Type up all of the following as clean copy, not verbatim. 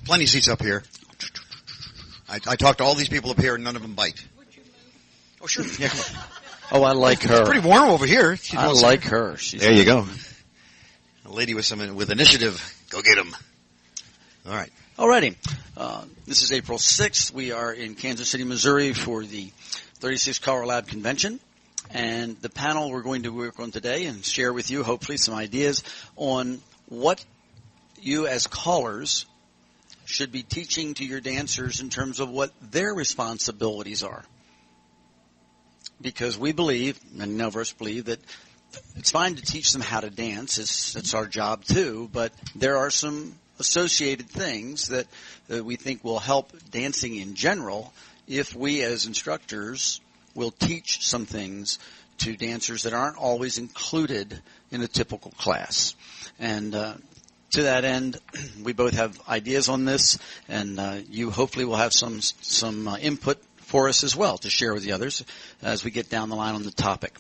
plenty of seats up here. I talked to all these people up here, and none of them bite. Oh, sure. Yeah, come on. Oh, I like her. It's pretty warm over here. I like her. There you go. A lady with initiative. Go get him. All right. Alrighty. This is April 6th. We are in Kansas City, Missouri for the 36th CALLERLAB Convention. And the panel we're going to work on today and share with you, hopefully, some ideas on what you as callers should be teaching to your dancers in terms of what their responsibilities are. Because we believe, and none of us believe, that it's fine to teach them how to dance. It's our job too, but there are some associated things that we think will help dancing in general if we as instructors will teach some things to dancers that aren't always included in a typical class. And to that end, we both have ideas on this, and you hopefully will have some input for us as well to share with the others as we get down the line on the topic.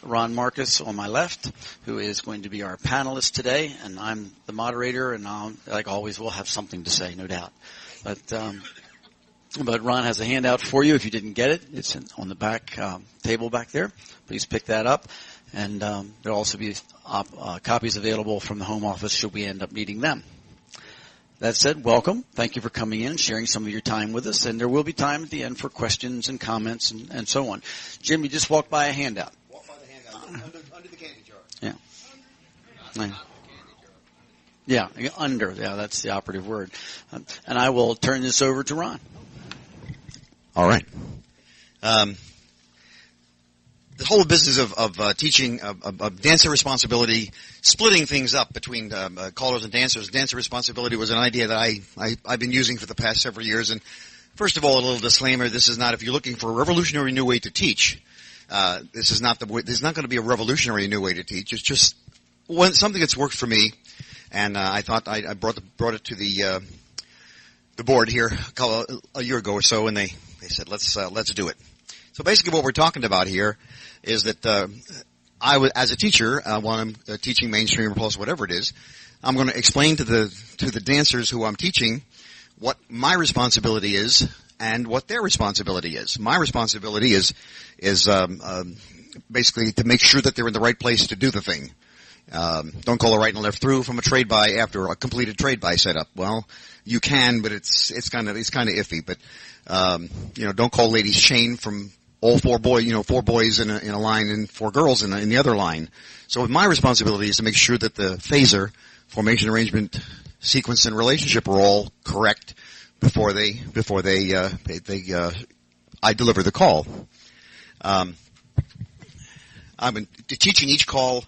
Ron Markus on my left, who is going to be our panelist today, and I'm the moderator, and I'll, like always, will have something to say, no doubt. But Ron has a handout for you if you didn't get it. It's on the back table back there. Please pick that up. And there'll also be copies available from the home office should we end up needing them. That said, welcome. Thank you for coming in, sharing some of your time with us. And there will be time at the end for questions and comments and so on. Jim, you just walked by a handout. Walk by the handout. Under the candy jar. Yeah. Yeah, under. Yeah, that's the operative word. And I will turn this over to Ron. All right. The whole business of teaching of dancer responsibility, splitting things up between callers and dancers. Dancer responsibility was an idea that I've been using for the past several years. And first of all, a little disclaimer: this is not, if you're looking for a revolutionary new way to teach, this is not the way. This is not going to be a revolutionary new way to teach. It's just something that's worked for me, and I thought I brought it to the board here a year ago or so, and they said let's do it. So basically, what we're talking about here is that as a teacher, when I'm teaching mainstream or plus whatever it is, I'm going to explain to the dancers who I'm teaching what my responsibility is and what their responsibility is. My responsibility is basically to make sure that they're in the right place to do the thing. Don't call a right and left through from a trade by after a completed trade by setup. Well, you can, but it's kind of iffy. But don't call ladies chain from all four boys in a line and four girls in the other line. So my responsibility is to make sure that the phaser, formation, arrangement, sequence, and relationship are all correct before I deliver the call. I've been teaching each call,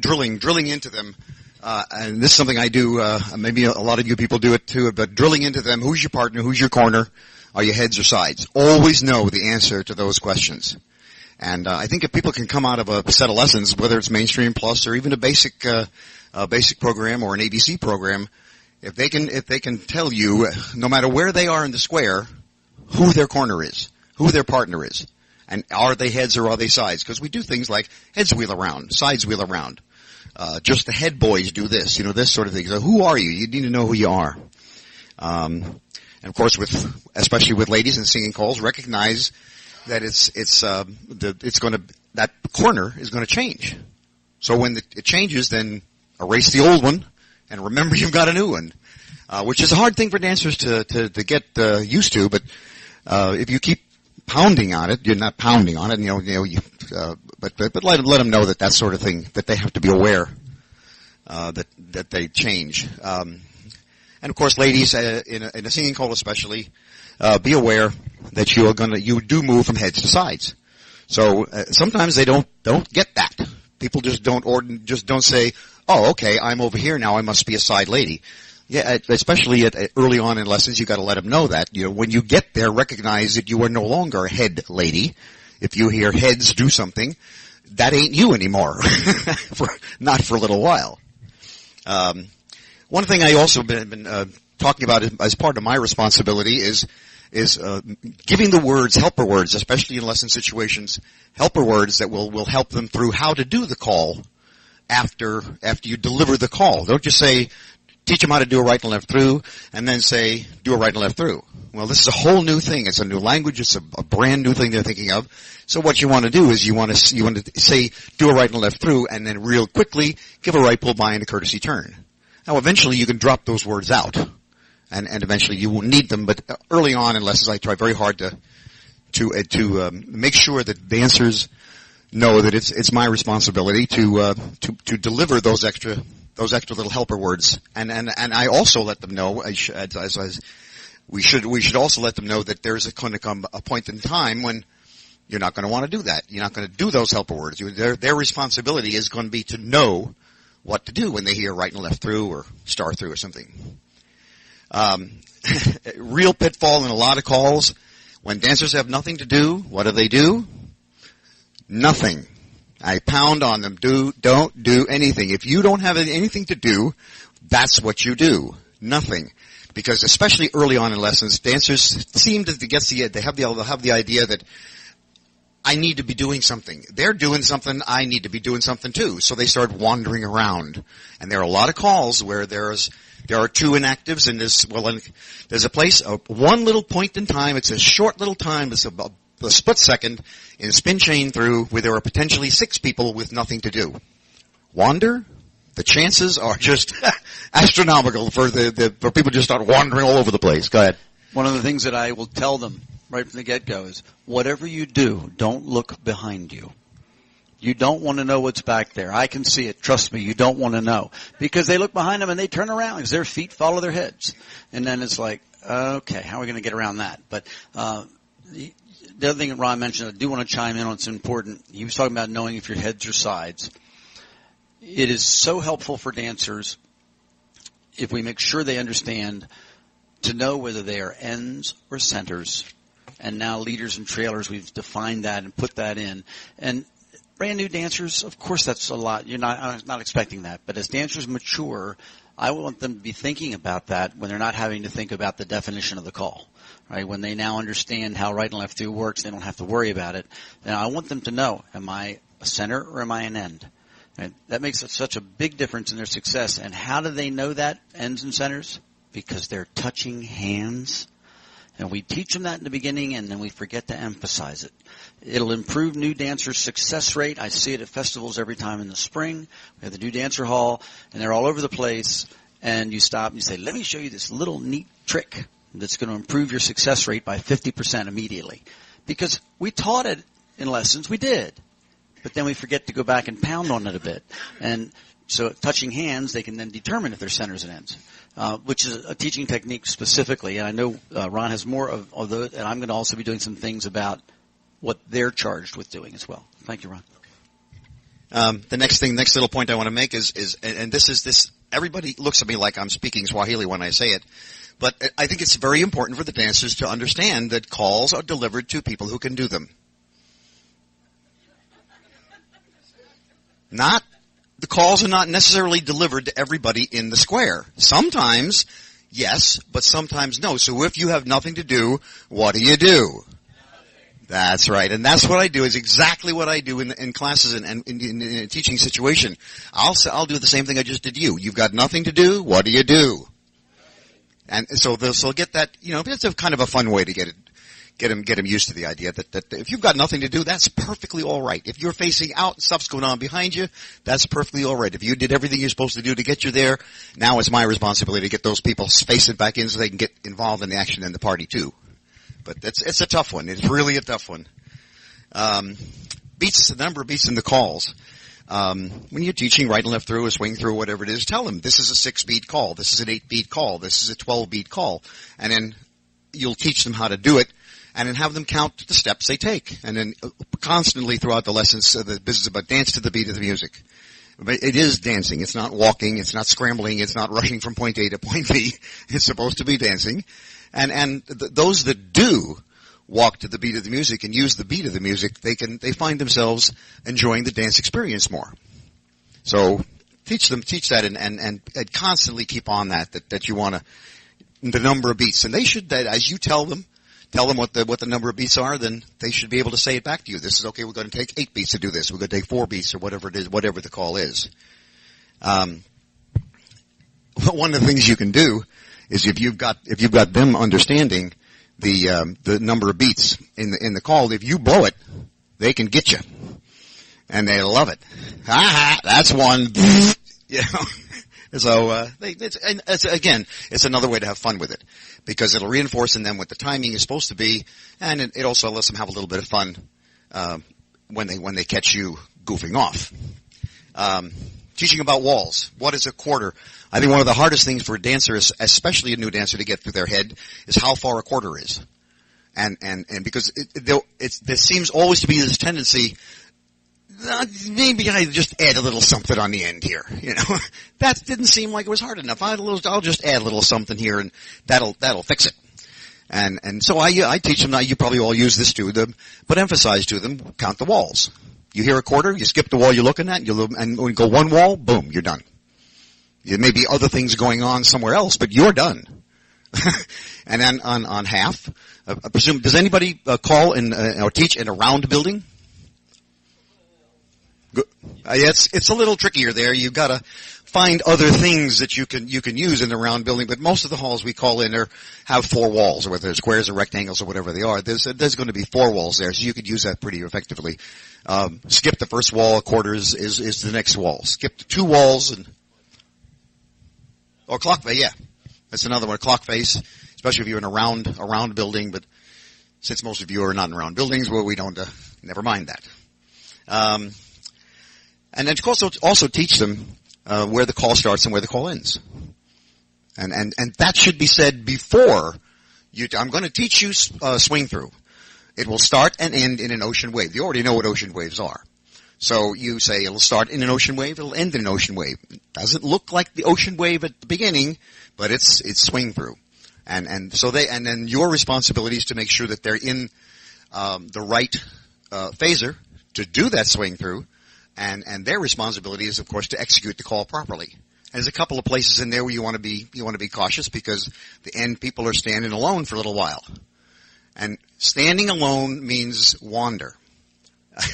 drilling into them, and this is something I do. Maybe a lot of you people do it too, but drilling into them: who's your partner? Who's your corner? Are you heads or sides? Always know the answer to those questions. And I think if people can come out of a set of lessons, whether it's mainstream plus or even a basic program or an ABC program, if they can tell you, no matter where they are in the square, who their corner is, who their partner is, and are they heads or are they sides? Because we do things like heads wheel around, sides wheel around. Just the head boys do this, this sort of thing. So who are you? You need to know who you are. And of course, especially with ladies and singing calls, recognize that that corner is going to change. So when it changes, then erase the old one and remember you've got a new one, which is a hard thing for dancers to get used to. But if you keep pounding on it, you're not pounding on it, but let them know that sort of thing, that they have to be aware that they change. And of course, ladies, in a singing call especially, be aware that you do move from heads to sides. So sometimes they don't get that. People just don't say, "Oh, okay, I'm over here now. I must be a side lady." Yeah, especially early on in lessons, you got to let them know that. When you get there, recognize that you are no longer a head lady. If you hear heads do something, that ain't you anymore. Not for a little while. One thing I also been talking about as part of my responsibility is giving the words, helper words, especially in lesson situations, helper words that will help them through how to do the call after you deliver the call. Don't just say, teach them how to do a right and left through, and then say, do a right and left through. Well, this is a whole new thing. It's a new language. It's a brand new thing they're thinking of. So what you want to do is you want to say, do a right and left through, and then real quickly give a right pull by and a courtesy turn. Now, eventually you can drop those words out, and eventually you won't need them. But early on in lessons, I try very hard to make sure that dancers know that it's my responsibility to deliver those extra little helper words, and I also let them know we should also let them know that there's going to come a point in time when you're not going to want to do that. You're not going to do those helper words. Their responsibility is going to be to know what to do when they hear right and left through or star through or something. Real pitfall in a lot of calls, when dancers have nothing to do, what do? Nothing. I pound on them. Don't do anything. If you don't have anything to do, that's what you do. Nothing. Because especially early on in lessons, dancers seem to get they have the idea that I need to be doing something. They're doing something. I need to be doing something too. So they start wandering around. And there are a lot of calls where there are two inactives, and there's a place, one little point in time. It's a short little time. It's a split second in spin chain through where there are potentially 6 people with nothing to do. Wander? The chances are just astronomical for people just start wandering all over the place. Go ahead. One of the things that I will tell them right from the get-go is, whatever you do, don't look behind you. You don't want to know what's back there. I can see it. Trust me, you don't want to know. Because they look behind them and they turn around because their feet follow their heads. And then it's like, okay, how are we going to get around that? But the other thing that Ron mentioned, I do want to chime in on, it's important. He was talking about knowing if your heads or sides. It is so helpful for dancers if we make sure they understand to know whether they are ends or centers. And now leaders and trailers, we've defined that and put that in. And brand new dancers, of course that's a lot. I'm not expecting that. But as dancers mature, I want them to be thinking about that when they're not having to think about the definition of the call. Right? When they now understand how right and left through works, they don't have to worry about it. And I want them to know, am I a center or am I an end? And that makes such a big difference in their success. And how do they know that, ends and centers? Because they're touching hands. And we teach them that in the beginning, and then we forget to emphasize it. It'll improve new dancers' success rate. I see it at festivals every time in the spring. We have the new dancer hall, and they're all over the place. And you stop and you say, let me show you this little neat trick that's going to improve your success rate by 50% immediately. Because we taught it in lessons. We did. But then we forget to go back and pound on it a bit. And so touching hands, they can then determine if they're centers and ends, which is a teaching technique specifically. And I know Ron has more of those, and I'm going to also be doing some things about what they're charged with doing as well. Thank you, Ron. The next little point I want to make is, and this, everybody looks at me like I'm speaking Swahili when I say it, but I think it's very important for the dancers to understand that calls are delivered to people who can do them. The calls are not necessarily delivered to everybody in the square. Sometimes, yes, but sometimes no. So if you have nothing to do, what do you do? That's right. And that's what I do, is exactly what I do in classes and in a teaching situation. I'll do the same thing I just did you. You've got nothing to do, what do you do? And so they'll get that, it's a kind of a fun way to get them used to the idea that if you've got nothing to do, that's perfectly all right. If you're facing out and stuff's going on behind you, that's perfectly all right. If you did everything you're supposed to do to get you there, now it's my responsibility to get those people facing back in so they can get involved in the action and the party too. But it's a tough one. It's really a tough one. The number of beats in the calls. When you're teaching right and left through or swing through, whatever it is, tell them this is a 6-beat call, this is an 8-beat call, this is a 12-beat call, and then you'll teach them how to do it. And then have them count the steps they take. And then constantly throughout the lessons, the business about dance to the beat of the music. But it is dancing. It's not walking. It's not scrambling. It's not rushing from point A to point B. It's supposed to be dancing. And those that do walk to the beat of the music and use the beat of the music, they find themselves enjoying the dance experience more. So teach that and constantly keep on that you want to, the number of beats. And they should, as you tell them what the number of beats are, then they should be able to say it back to you. This is okay, we're going to take 8 beats to do this. We're going to take 4 beats or whatever it is, whatever the call is. one of the things you can do is if you've got them understanding the number of beats in the call, if you blow it, they can get you. And they love it. Ha, that's one. You know. So, it's another way to have fun with it. Because it'll reinforce in them what the timing is supposed to be, and it also lets them have a little bit of fun, when they catch you goofing off. Teaching about walls. What is a quarter? I think one of the hardest things for a dancer, especially a new dancer, to get through their head is how far a quarter is. And because there seems always to be this tendency, maybe I just add a little something on the end here, you know. That didn't seem like it was hard enough. I'll just add a little something here and that'll fix it. And so I teach them, now you probably all use this too, but emphasize to them, count the walls. You hear a quarter, you skip the wall you're looking at, and when you go one wall, boom, you're done. There may be other things going on somewhere else, but you're done. And then on half, I presume, does anybody call or teach in a round building? It's a little trickier there. You've got to find other things that you can use in the round building, but most of the halls we call in have 4 walls, or whether they're squares or rectangles or whatever they are. There's going to be 4 walls there, so you could use that pretty effectively. Skip the first wall, a quarter is the next wall. Skip the 2 walls or clock face, yeah. That's another one, clock face, especially if you're in a round building, but since most of you are not in round buildings, well, we don't, never mind that. And then also teach them where the call starts and where the call ends. And that should be said before I'm going to teach you swing through. It will start and end in an ocean wave. You already know what ocean waves are. So you say it'll start in an ocean wave, it'll end in an ocean wave. It doesn't look like the ocean wave at the beginning, but it's swing through. And then your responsibility is to make sure that they're in the right phaser to do that swing through. And their responsibility is, of course, to execute the call properly. There's a couple of places in there where you want to be cautious, because the end people are standing alone for a little while. And standing alone means wander.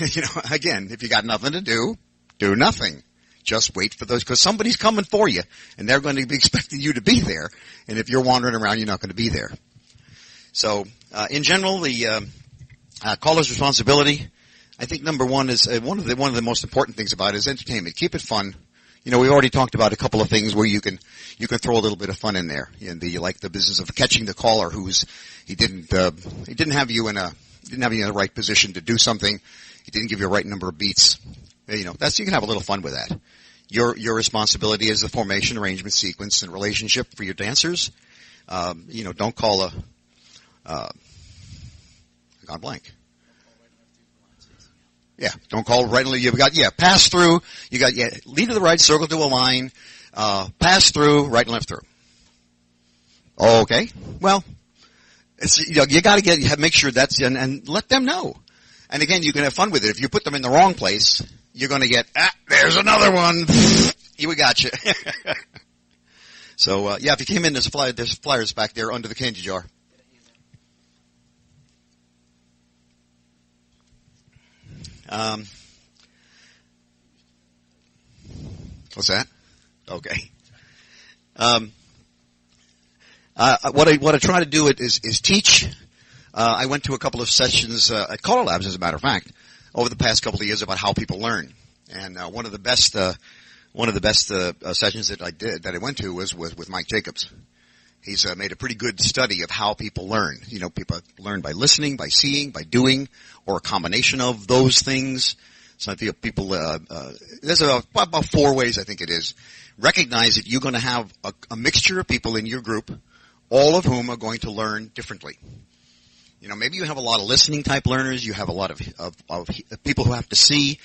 You know, again, if you got nothing to do nothing. Just wait for those, because somebody's coming for you, and they're going to be expecting you to be there. And if you're wandering around, you're not going to be there. So, in general, the caller's responsibility, I think number one is one of the most important things about it is entertainment. Keep it fun. You know, we already talked about a couple of things where you can throw a little bit of fun in there. And like the business of catching the caller he didn't have you in the right position to do something. He didn't give you a right number of beats. You know, you can have a little fun with that. Your responsibility is the formation, arrangement, sequence, and relationship for your dancers. You know, don't call I gone blank. Yeah, don't call right. You've got, pass through. You got, lead to the right, circle to a line, pass through, right and left through. Okay. Well, you got to make sure that's, and let them know. And again, you can have fun with it. If you put them in the wrong place, you're going to get, there's another one. We got you. So, if you came in, there's flyers back there under the candy jar. What's that? Okay. What I try to do is teach. I went to a couple of sessions at CALLERLAB, as a matter of fact, over the past couple of years about how people learn. And one of the best sessions that I went to was with Mike Jacobs. He's made a pretty good study of how people learn. You know, people learn by listening, by seeing, by doing, or a combination of those things. So I think people, there's about 4 ways I think it is. Recognize that you're going to have a mixture of people in your group, all of whom are going to learn differently. You know, maybe you have a lot of listening type learners. You have a lot of people who have to see,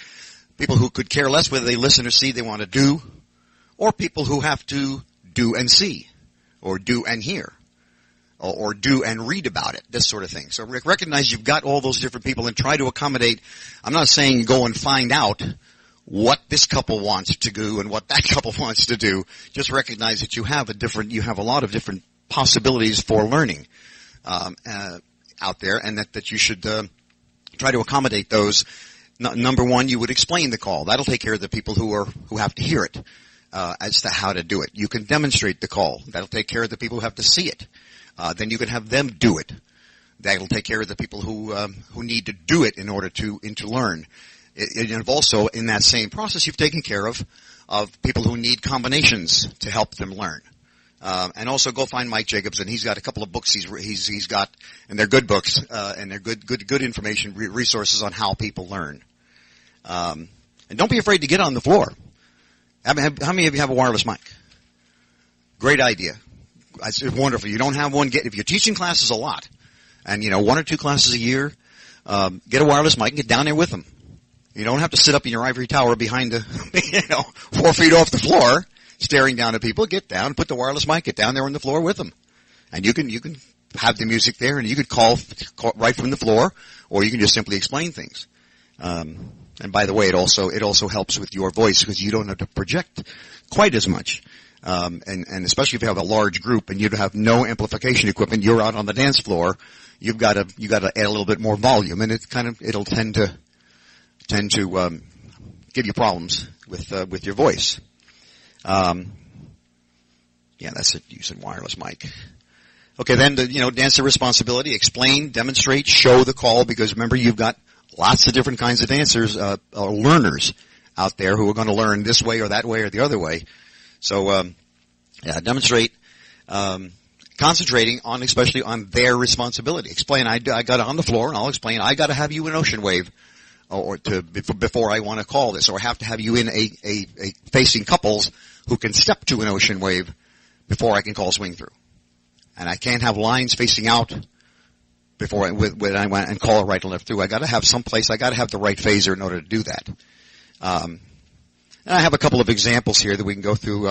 people who could care less whether they listen or see, they want to do, or people who have to do and see, or do and hear, or do and read about it, this sort of thing. So recognize you've got all those different people and try to accommodate. I'm not saying go and find out what this couple wants to do and what that couple wants to do. Just recognize that you have a lot of different possibilities for learning out there, and that you should try to accommodate those. Number one, you would explain the call. That'll take care of the people who have to hear it. as to how to do it. You can demonstrate the call. That'll take care of the people who have to see it. Then you can have them do it. That'll take care of the people who need to do it in order to learn. And also, in that same process, you've taken care of people who need combinations to help them learn. And also go find Mike Jacobs, and he's got a couple of books he's got, and they're good books, and they're good information, resources on how people learn. And don't be afraid to get on the floor. How many of you have a wireless mic? Great idea. It's wonderful. You don't have one, if you're teaching classes a lot, and 1 or 2 classes a year, get a wireless mic and get down there with them. You don't have to sit up in your ivory tower behind 4 feet off the floor, staring down at people. Get down, put the wireless mic, get down there on the floor with them. And you can have the music there, and you could call right from the floor, or you can just simply explain things. And by the way, it also helps with your voice because you don't have to project quite as much. And especially if you have a large group and you have no amplification equipment, you're out on the dance floor, you got to add a little bit more volume, and it'll tend to give you problems with your voice. Yeah, that's it, using wireless mic. Okay, then dancer responsibility, explain, demonstrate, show the call, because remember, you've got lots of different kinds of dancers, learners out there who are going to learn this way or that way or the other way. So, demonstrate, concentrating especially on their responsibility. Explain, I got on the floor, and I'll explain, I got to have you in ocean wave, before I want to call this, or I have to have you in a facing couples who can step to an ocean wave before I can call swing through. And I can't have lines facing out before when I went and call a right and left through. I got to have someplace. I got to have the right phaser in order to do that. And I have a couple of examples here that we can go through.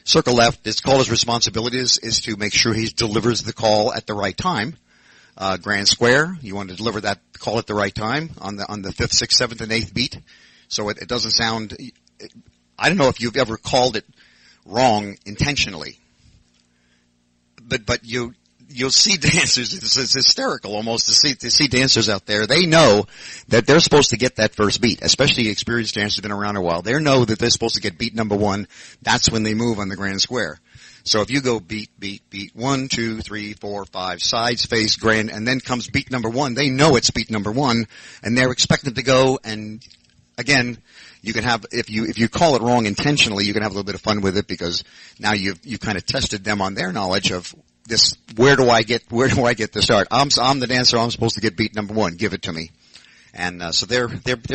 Circle left, its caller's responsibility is to make sure he delivers the call at the right time. Grand square, you want to deliver that call at the right time on the 5th, 6th, 7th, and 8th beat, so it doesn't sound. I don't know if you've ever called it wrong intentionally, but you'll see dancers. It's hysterical almost to see dancers out there. They know that they're supposed to get that first beat, especially experienced dancers who've been around a while. They know that they're supposed to get beat number 1. That's when they move on the grand square. So if you go beat, 1, 2, 3, 4, 5, sides, face, grand, and then comes beat number 1, they know it's beat number 1, and they're expected to go. And again, you can have, if you call it wrong intentionally, you can have a little bit of fun with it, because now you've kind of tested them on their knowledge of this. Where do I get the start? I'm the dancer. I'm supposed to get beat number 1. Give it to me. And so they're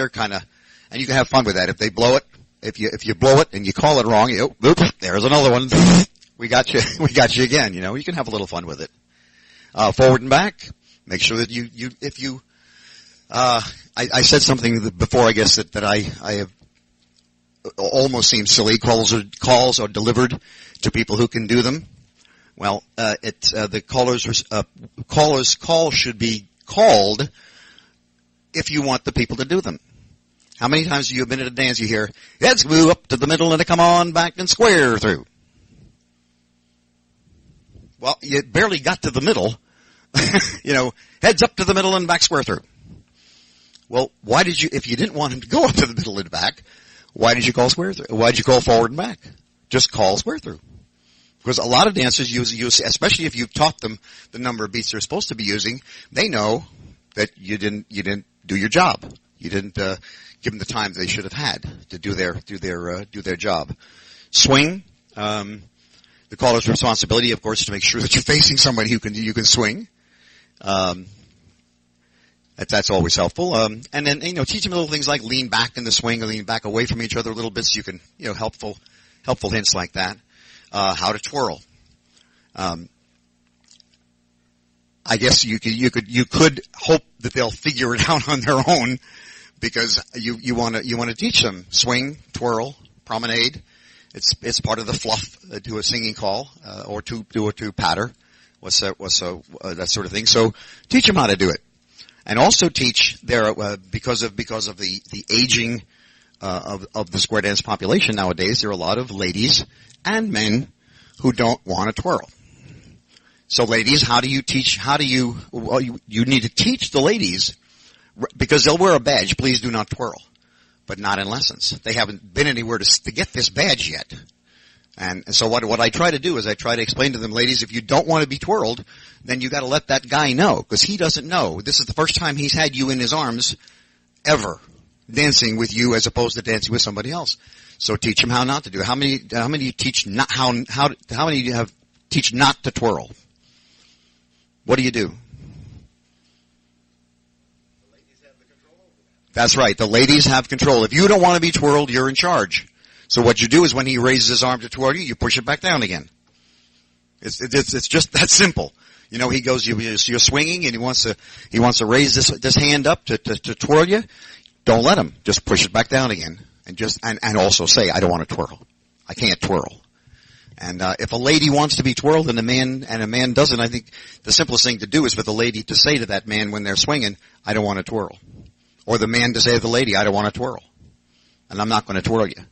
kind of, and you can have fun with that. If they blow it, if you blow it and you call it wrong, oops, there's another one. We got you again. You can have a little fun with it. Forward and back. Make sure that I said something before, I guess, that I have almost seemed silly. Calls are delivered to people who can do them. Well, the caller's call should be called if you want the people to do them. How many times have you been at a dance, you hear, heads move up to the middle and come on back and square through? Well, you barely got to the middle. Heads up to the middle and back square through. Well, why did you, if you didn't want him to go up to the middle and back, why did you call square through? Why did you call forward and back? Just call square through. Because a lot of dancers use, especially if you've taught them the number of beats they're supposed to be using, they know that you didn't do your job. You didn't give them the time they should have had to do their job. Swing. The caller's responsibility, of course, is to make sure that you're facing somebody who you can swing. That's always helpful. And then, teach them little things like lean back in the swing or lean back away from each other a little bit, so you can, helpful hints like that. How to twirl. I guess you could hope that they'll figure it out on their own, because you want to teach them swing, twirl, promenade. It's part of the fluff to a singing call, or to patter, that sort of thing. So teach them how to do it, and also teach because of the aging of the square dance population nowadays. There are a lot of ladies and men who don't want to twirl. So ladies, you need to teach the ladies, because they'll wear a badge, please do not twirl. But not in lessons. They haven't been anywhere to get this badge yet. And so what I try to do is I try to explain to them, ladies, if you don't want to be twirled, then you got to let that guy know, because he doesn't know. This is the first time he's had you in his arms ever, dancing with you as opposed to dancing with somebody else. So teach him how not to do it. How many do you teach not how many do you have teach not to twirl? What do you do? The ladies have the control over that. That's right. The ladies have control. If you don't want to be twirled, you're in charge. So what you do is when he raises his arm to twirl you, you push it back down again. It's just that simple. You know, he goes, you're swinging and he wants to raise this hand up to twirl you. Don't let him. Just push it back down again. And also say, I don't want to twirl. I can't twirl. And if a lady wants to be twirled and a man doesn't, I think the simplest thing to do is for the lady to say to that man when they're swinging, I don't want to twirl. Or the man to say to the lady, I don't want to twirl. And I'm not going to twirl you.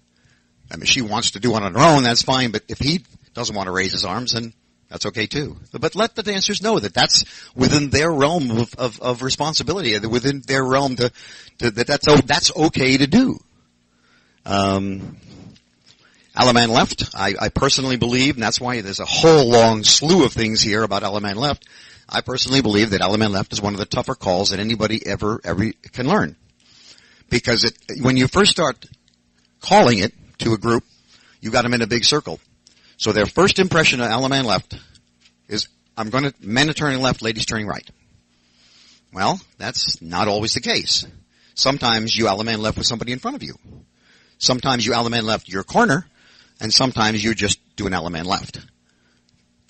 I mean, she wants to do it on her own, that's fine, but if he doesn't want to raise his arms, then that's okay too. But let the dancers know that that's within their realm of responsibility, within their realm that's okay to do. Allemand left, I personally believe, and that's why there's a whole long slew of things here about Allemand left. I personally believe that Allemand left is one of the tougher calls that anybody ever can learn. Because when you first start calling it to a group, you got them in a big circle. So their first impression of Allemand left is, men are turning left, ladies turning right. Well, that's not always the case. Sometimes you Allemand left with somebody in front of you. Sometimes you Allemand left your corner, and sometimes you just do an Allemand left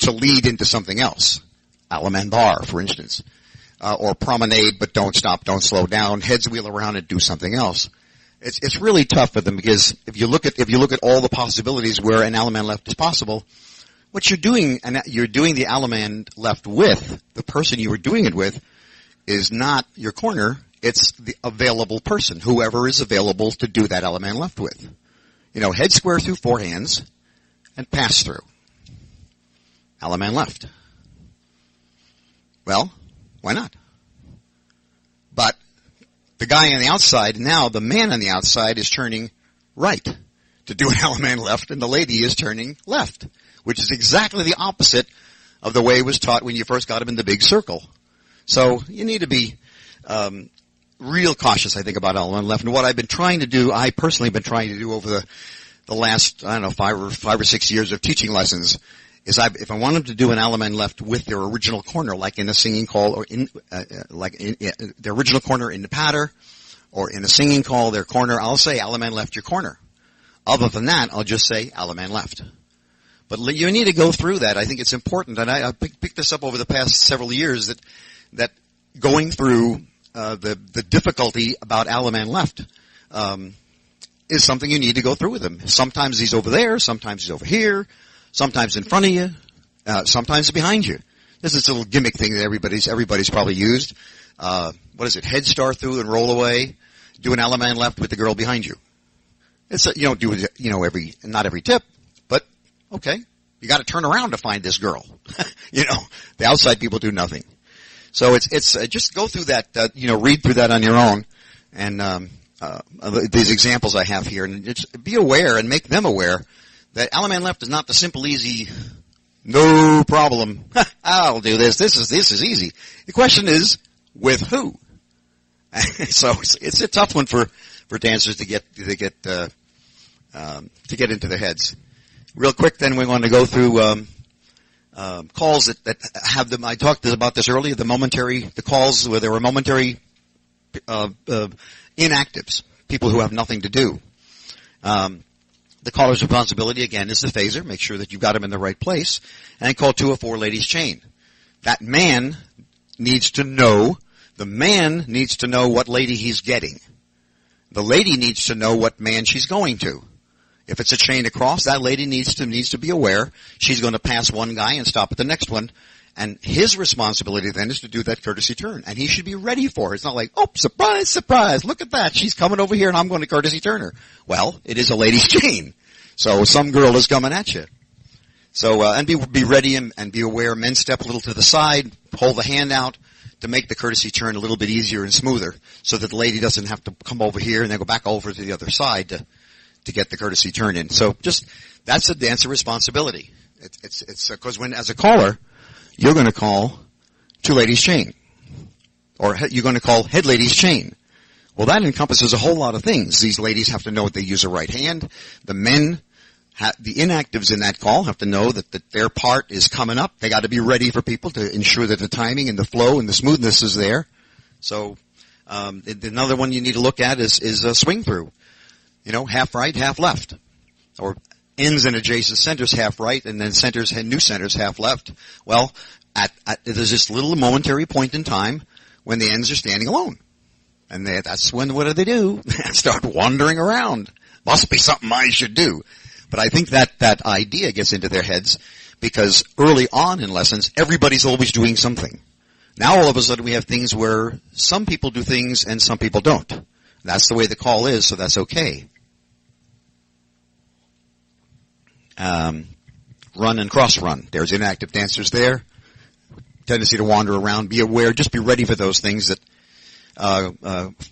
to lead into something else. Allemand bar, for instance. Or promenade, but don't stop, don't slow down, heads wheel around and do something else. It's really tough for them because if you look at all the possibilities where an Allemand left is possible, what you're doing, and you're doing the Allemand left with, the person you were doing it with, is not your corner, it's the available person, whoever is available to do that Allemand left with. You know, head square through four hands and pass through. Allemand left. Well, why not? But the guy on the outside, now the man on the outside is turning right to do an Allemand left, and the lady is turning left, which is exactly the opposite of the way it was taught when you first got him in the big circle. So you need to be real cautious, I think, about Allemand left. And what I've been trying to do, I personally have been trying to do over the last, I don't know, five or 6 years of teaching lessons, is if I want them to do an Allemand left with their original corner, like in a singing call, or their original corner in the patter, or in a singing call, their corner, I'll say Allemand left your corner. Other than that, I'll just say Allemand left. But you need to go through that. I think it's important, and I picked this up over the past several years that going through the difficulty about Allemand left is something you need to go through with him. Sometimes he's over there, sometimes he's over here, sometimes in front of you, sometimes behind you. This is a little gimmick thing that everybody's probably used. What is it? Head star through and roll away. Do an Allemand left with the girl behind you. You don't do it, not every tip, but okay. You got to turn around to find this girl. The outside people do nothing. So it's just go through that. Read through that on your own, and these examples I have here, and just be aware and make them aware that Allemand left is not the simple, easy, no problem. I'll do this. This is easy. The question is, with who? So it's a tough one for dancers to get into their heads. Real quick, then we want to go through calls that have them. I talked about this earlier. The calls where there were momentary inactives, people who have nothing to do. The caller's responsibility, again, is the phaser. Make sure that you've got him in the right place. And call 2 or 4 ladies chain. That man needs to know, the man needs to know what lady he's getting. The lady needs to know what man she's going to. If it's a chain across, that lady needs to be aware she's going to pass one guy and stop at the next one. And his responsibility then is to do that courtesy turn. And he should be ready for it. It's not like, oh, surprise, surprise, look at that. She's coming over here and I'm going to courtesy turn her. Well, it is a lady's chain. So some girl is coming at you. So, and be ready and be aware. Men step a little to the side, hold the hand out to make the courtesy turn a little bit easier and smoother so that the lady doesn't have to come over here and then go back over to the other side to get the courtesy turn in. So just, that's a dancer responsibility. It's because when, as a caller, you're going to call two ladies chain. Or you're going to call head ladies chain. Well, that encompasses a whole lot of things. These ladies have to know that they use a right hand. The men, the inactives in that call have to know that their part is coming up. They got to be ready for people to ensure that the timing and the flow and the smoothness is there. So, another one you need to look at is a swing through. You know, half right, half left. Or ends and adjacent centers half right, and then centers and new centers half left. Well, there's this little momentary point in time when the ends are standing alone. And that's when, what do? Start wandering around. Must be something I should do. But I think that idea gets into their heads because early on in lessons, everybody's always doing something. Now all of a sudden we have things where some people do things and some people don't. That's the way the call is, so that's okay. Run and cross run. There's inactive dancers there. Tendency to wander around. Be aware. Just be ready for those things that,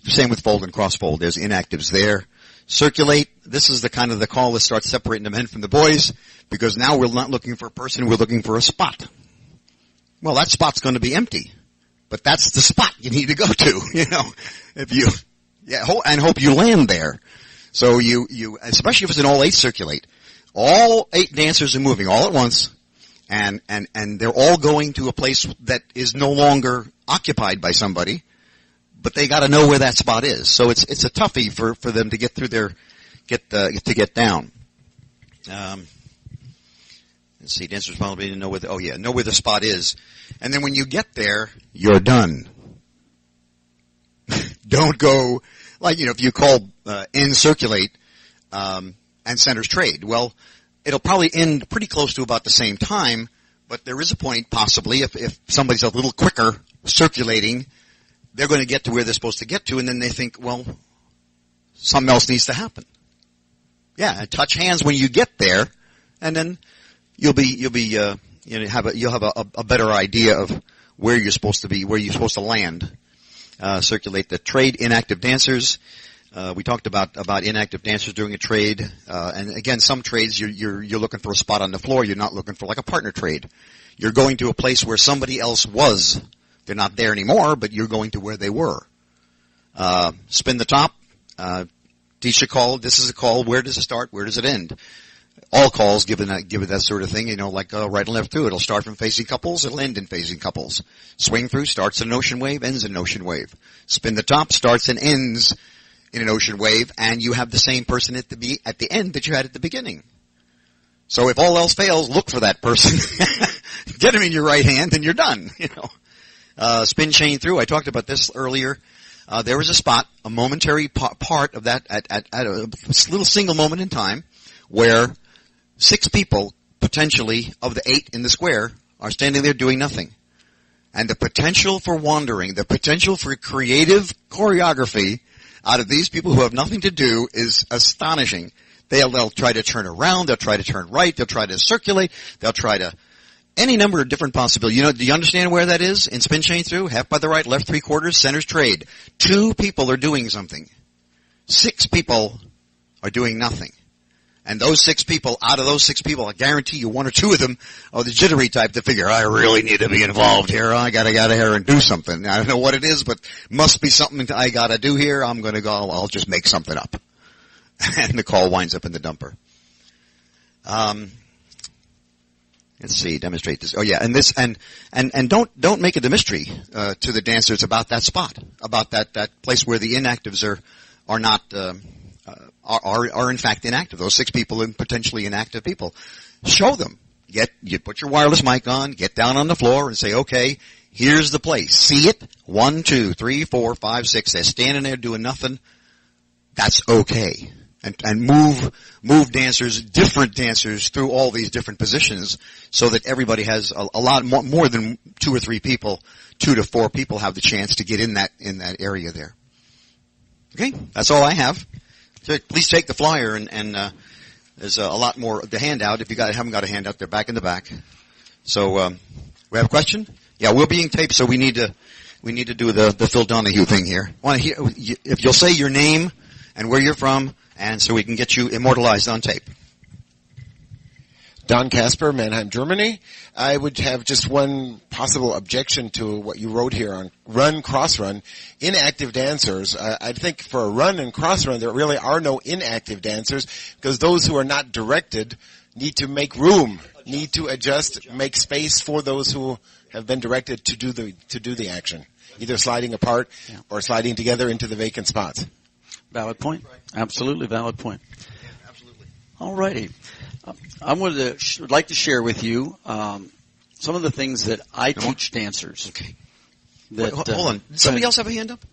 same with fold and cross fold. There's inactives there. Circulate. This is the kind of the call that starts separating the men from the boys because now we're not looking for a person. We're looking for a spot. Well, that spot's going to be empty, but that's the spot you need to go to, you know, and hope you land there. So you, especially if it's an all 8 circulate, all 8 dancers are moving all at once and they're all going to a place that is no longer occupied by somebody, but they got to know where that spot is. So it's a toughie for them to get through get down. Let's see, dancer's responsibility to know where the spot is. And then when you get there, you're done. Don't go, like, you know, if you call, end circulate, and centers trade. Well, it'll probably end pretty close to about the same time, but there is a point possibly if somebody's a little quicker circulating, they're going to get to where they're supposed to get to, and then they think, well, something else needs to happen. Yeah, touch hands when you get there, and then you'll have a better idea of where you're supposed to be, where you're supposed to land. Circulate the trade inactive dancers. We talked about inactive dancers doing a trade, and again, some trades you're looking for a spot on the floor. You're not looking for like a partner trade. You're going to a place where somebody else was. They're not there anymore, but you're going to where they were. Spin the top. Teach a call. This is a call. Where does it start? Where does it end? All calls give it that sort of thing, you know, like right and left through. It'll start from facing couples. It'll end in facing couples. Swing through starts in an ocean wave, ends in an ocean wave. Spin the top starts and ends in an ocean wave, and you have the same person at the end that you had at the beginning. So if all else fails, look for that person. Get him in your right hand, and you're done. You know. Spin chain through. I talked about this earlier. There was a spot, a momentary part of that at a little single moment in time, where 6 people, potentially, of the 8 in the square, are standing there doing nothing. And the potential for wandering, the potential for creative choreography out of these people who have nothing to do is astonishing. They'll try to turn around, they'll try to turn right, they'll try to circulate, they'll try to, any number of different possibilities. You know, do you understand where that is? In spin chain through, half by the right, left 3/4, centers trade. 2 people are doing something. 6 people are doing nothing. And those 6 people, out of those 6 people, I guarantee you 1 or 2 of them are the jittery type to figure, I really need to be involved here. I gotta get here and do something. I don't know what it is, but must be something I gotta do here. I'm gonna go, I'll just make something up. And the call winds up in the dumper. Let's see, demonstrate this. Oh yeah, and this, and don't make it a mystery, to the dancers about that spot, about that place where the inactives are not, are in fact inactive. Those 6 people and potentially inactive people. Show them. You put your wireless mic on, get down on the floor and say, okay, here's the place. See it? 1, 2, 3, 4, 5, 6. They're standing there doing nothing. That's okay. And move dancers, different dancers through all these different positions so that everybody has a lot more than 2 or 3 people, 2 to 4 people have the chance to get in that area there. Okay? That's all I have. Please take the flyer and there's a lot more. The handout, if you haven't got a handout, they're back in the back. So, we have a question? Yeah, we're being taped, so we need to do the Phil Donahue thing here. Want to hear, if you'll say your name and where you're from and so we can get you immortalized on tape. Don Casper, Mannheim, Germany. I would have just one possible objection to what you wrote here on run, cross-run. Inactive dancers, I think for a run and cross-run, there really are no inactive dancers, because those who are not directed need to make room, need to adjust, make space for those who have been directed to do the action, either sliding apart or sliding together into the vacant spots. Valid point. Absolutely valid point. Yeah, absolutely. All righty. I would like to share with you some of the things that I teach dancers. Okay. That, Wait, hold on. Did somebody else have a hand up?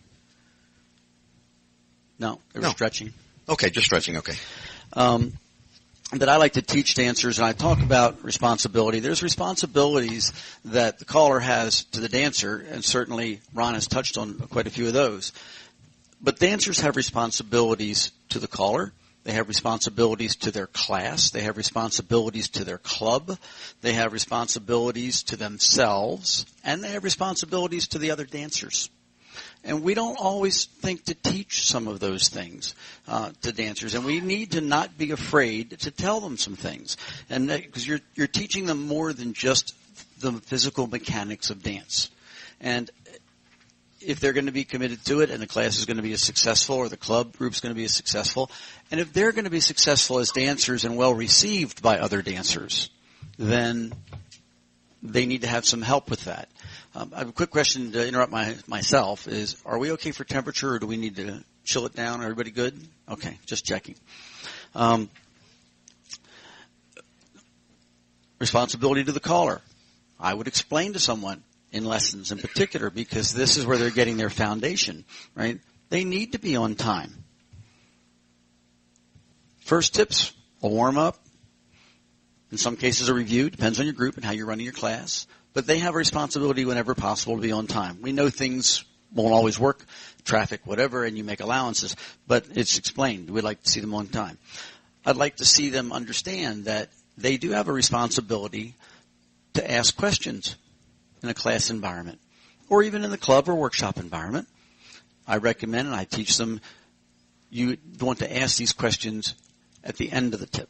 No, they were stretching. Okay, just stretching. Okay. That I like to teach dancers, and I talk about responsibility. There's responsibilities that the caller has to the dancer, and certainly Ron has touched on quite a few of those. But dancers have responsibilities to the caller. They have responsibilities to their class. They have responsibilities to their club. They have responsibilities to themselves. And they have responsibilities to the other dancers. And we don't always think to teach some of those things to dancers. And we need to not be afraid to tell them some things. And because you're teaching them more than just the physical mechanics of dance. And if they're going to be committed to it and the class is going to be as successful or the club group's going to be as successful, and if they're going to be successful as dancers and well received by other dancers, then they need to have some help with that. I have a quick question to interrupt myself is, are we okay for temperature or do we need to chill it down? Everybody good? Okay, just checking. Responsibility to the caller. I would explain to someone in lessons in particular, because this is where they're getting their foundation, right? They need to be on time. First tips, a warm-up. In some cases, a review. Depends on your group and how you're running your class. But they have a responsibility whenever possible to be on time. We know things won't always work, traffic, whatever, and you make allowances. But it's explained. We'd like to see them on time. I'd like to see them understand that they do have a responsibility to ask questions in a class environment, or even in the club or workshop environment. I recommend and I teach them you want to ask these questions at the end of the tip,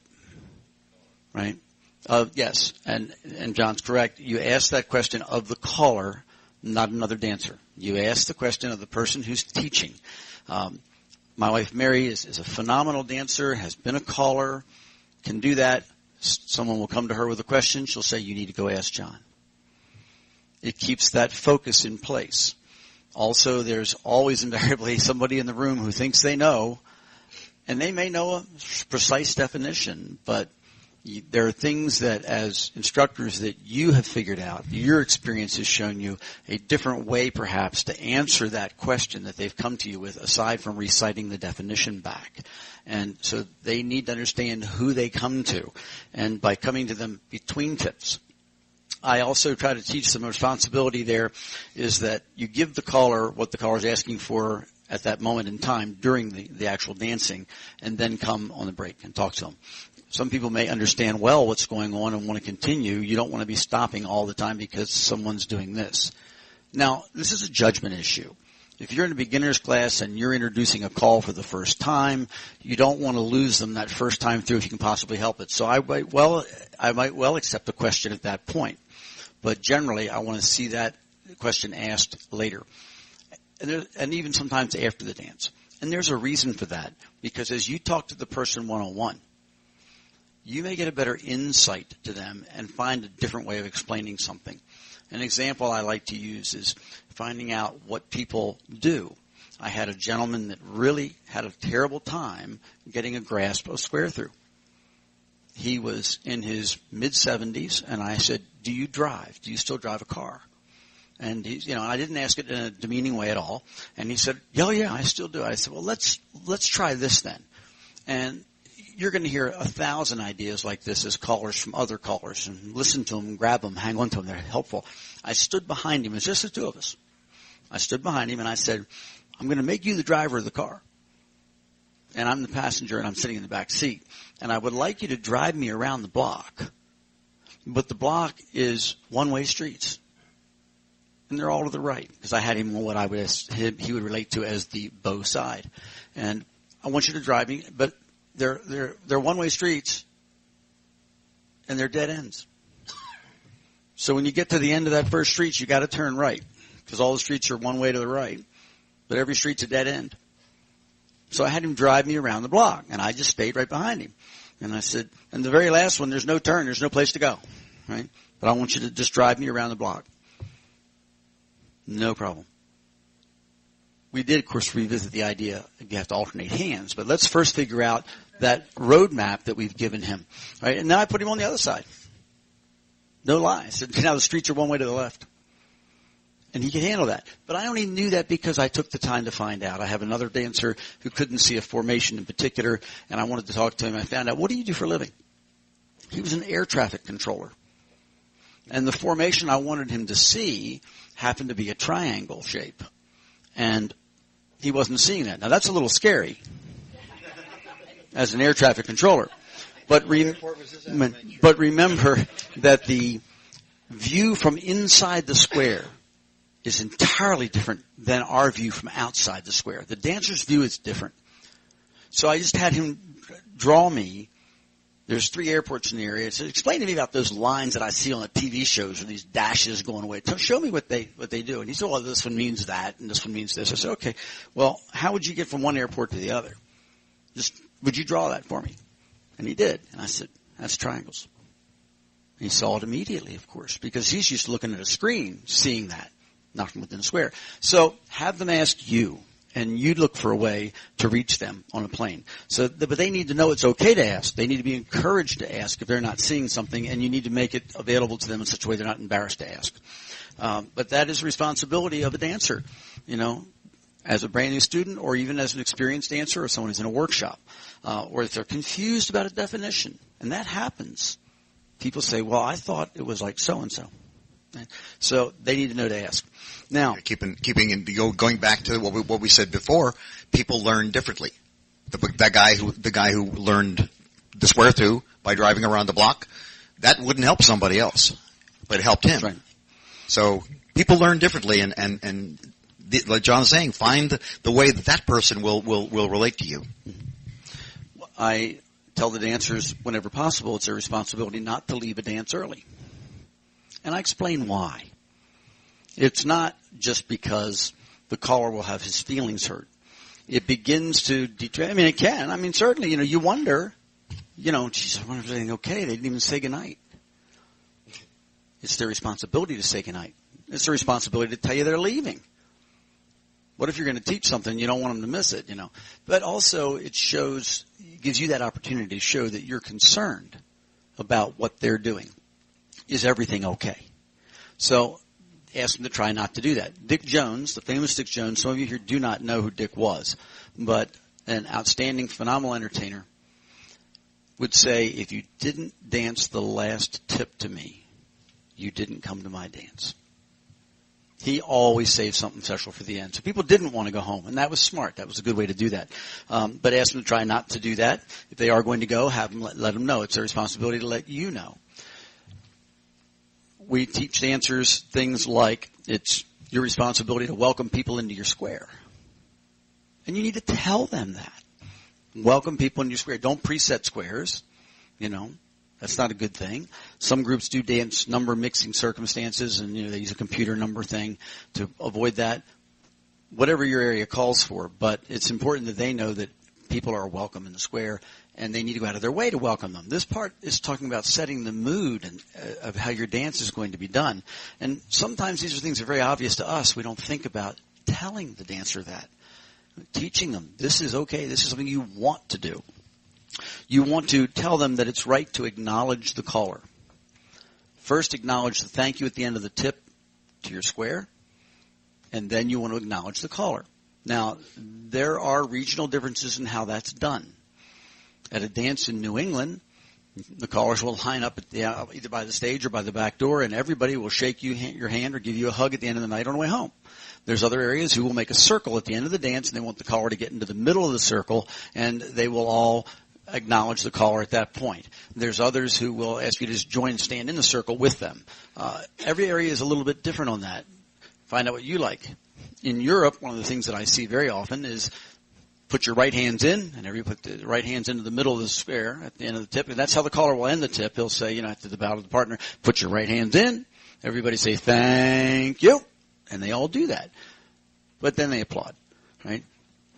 right? Yes, and John's correct. You ask that question of the caller, not another dancer. You ask the question of the person who's teaching. My wife Mary is a phenomenal dancer, has been a caller, can do that. Someone will come to her with a question. She'll say, you need to go ask John. It keeps that focus in place. Also, there's always invariably somebody in the room who thinks they know, and they may know a precise definition, but there are things that as instructors that you have figured out, your experience has shown you a different way perhaps to answer that question that they've come to you with aside from reciting the definition back. And so they need to understand who they come to, and by coming to them between tips. I also try to teach them a responsibility there is that you give the caller what the caller is asking for at that moment in time during the actual dancing, and then come on the break and talk to them. Some people may understand well what's going on and want to continue. You don't want to be stopping all the time because someone's doing this. Now, this is a judgment issue. If you're in a beginner's class and you're introducing a call for the first time, you don't want to lose them that first time through if you can possibly help it. So I might well accept a question at that point. But generally, I want to see that question asked later. And even sometimes after the dance. And there's a reason for that. Because as you talk to the person one-on-one, you may get a better insight to them and find a different way of explaining something. An example I like to use is finding out what people do. I had a gentleman that really had a terrible time getting a grasp of square through. He was in his mid-70s, and I said, do you drive? Do you still drive a car? And I didn't ask it in a demeaning way at all. And he said, yeah, I still do. I said, well, let's try this then. And you're going to hear 1,000 ideas like this as callers from other callers, and listen to them, grab them, hang on to them. They're helpful. I stood behind him. It's just the two of us. I stood behind him, and I said, I'm going to make you the driver of the car. And I'm the passenger, and I'm sitting in the back seat. And I would like you to drive me around the block. But the block is one-way streets. And they're all to the right, because I had him on what he would relate to as the bow side. And I want you to drive me, but they're one-way streets, and they're dead ends. So when you get to the end of that first street, you got to turn right, because all the streets are one way to the right, but every street's a dead end. So I had him drive me around the block, and I just stayed right behind him. And I said, and the very last one, there's no turn, there's no place to go, right? But I want you to just drive me around the block. No problem. We did, of course, revisit the idea you have to alternate hands, but let's first figure out that roadmap that we've given him, right? And then I put him on the other side. No lie. I said, now the streets are one way to the left. And he could handle that. But I only knew that because I took the time to find out. I have another dancer who couldn't see a formation in particular, and I wanted to talk to him. I found out, what do you do for a living? He was an air traffic controller. And the formation I wanted him to see happened to be a triangle shape. And he wasn't seeing that. Now, that's a little scary as an air traffic controller. But remember that the view from inside the square is entirely different than our view from outside the square. The dancer's view is different. So I just had him draw me. There's 3 airports in the area. So explain to me about those lines that I see on the TV shows or these dashes going away. Show me what they do. And he said, well, this one means that and this one means this. I said, okay, well, how would you get from one airport to the other? Would you draw that for me? And he did. And I said, that's triangles. And he saw it immediately, of course, because he's used to looking at a screen, seeing that, not from within a square. So have them ask you, and you look for a way to reach them on a plane. But they need to know it's okay to ask. They need to be encouraged to ask if they're not seeing something, and you need to make it available to them in such a way they're not embarrassed to ask. But that is the responsibility of a dancer, as a brand new student or even as an experienced dancer or someone who's in a workshop, or if they're confused about a definition. And that happens. People say, well, I thought it was like so-and-so. So they need to know to ask. Now, going back to what we said before, people learn differently. The guy who learned the square through by driving around the block, that wouldn't help somebody else, but it helped him. That's right. So people learn differently, and like John's saying, find the way that person will relate to you. I tell the dancers whenever possible it's their responsibility not to leave a dance early. And I explain why. It's not just because the caller will have his feelings hurt. It begins to detract. I mean, it can. I mean, certainly, you wonder, geez, I wonder if everything okay. They didn't even say goodnight. It's their responsibility to say goodnight. It's their responsibility to tell you they're leaving. What if you're going to teach something, you don't want them to miss it, But also it gives you that opportunity to show that you're concerned about what they're doing. Is everything okay? So ask them to try not to do that. Dick Jones, the famous Dick Jones, some of you here do not know who Dick was, but an outstanding, phenomenal entertainer, would say, if you didn't dance the last tip to me, you didn't come to my dance. He always saved something special for the end. So people didn't want to go home, and that was smart. That was a good way to do that. But ask them to try not to do that. If they are going to go, have them let them know. It's their responsibility to let you know. We teach dancers things like it's your responsibility to welcome people into your square. And you need to tell them that. Welcome people into your square. Don't preset squares. That's not a good thing. Some groups do dance number mixing circumstances, and they use a computer number thing to avoid that. Whatever your area calls for, but it's important that they know that people are welcome in the square, and they need to go out of their way to welcome them. This part is talking about setting the mood and of how your dance is going to be done. And sometimes these are things that are very obvious to us. We don't think about telling the dancer that. Teaching them, this is okay, this is something you want to do. You want to tell them that it's right to acknowledge the caller. First, acknowledge the thank you at the end of the tip to your square, and then you want to acknowledge the caller. Now, there are regional differences in how that's done. At a dance in New England, the callers will line up either by the stage or by the back door, and everybody will shake your hand or give you a hug at the end of the night on the way home. There's other areas who will make a circle at the end of the dance, and they want the caller to get into the middle of the circle, and they will all acknowledge the caller at that point. There's others who will ask you to just join and stand in the circle with them. Every area is a little bit different on that. Find out what you like. In Europe, one of the things that I see very often is put your right hands in, and everybody put the right hands into the middle of the square at the end of the tip, and that's how the caller will end the tip. He'll say, after the bow to the partner, put your right hands in. Everybody say, thank you. And they all do that. But then they applaud, right?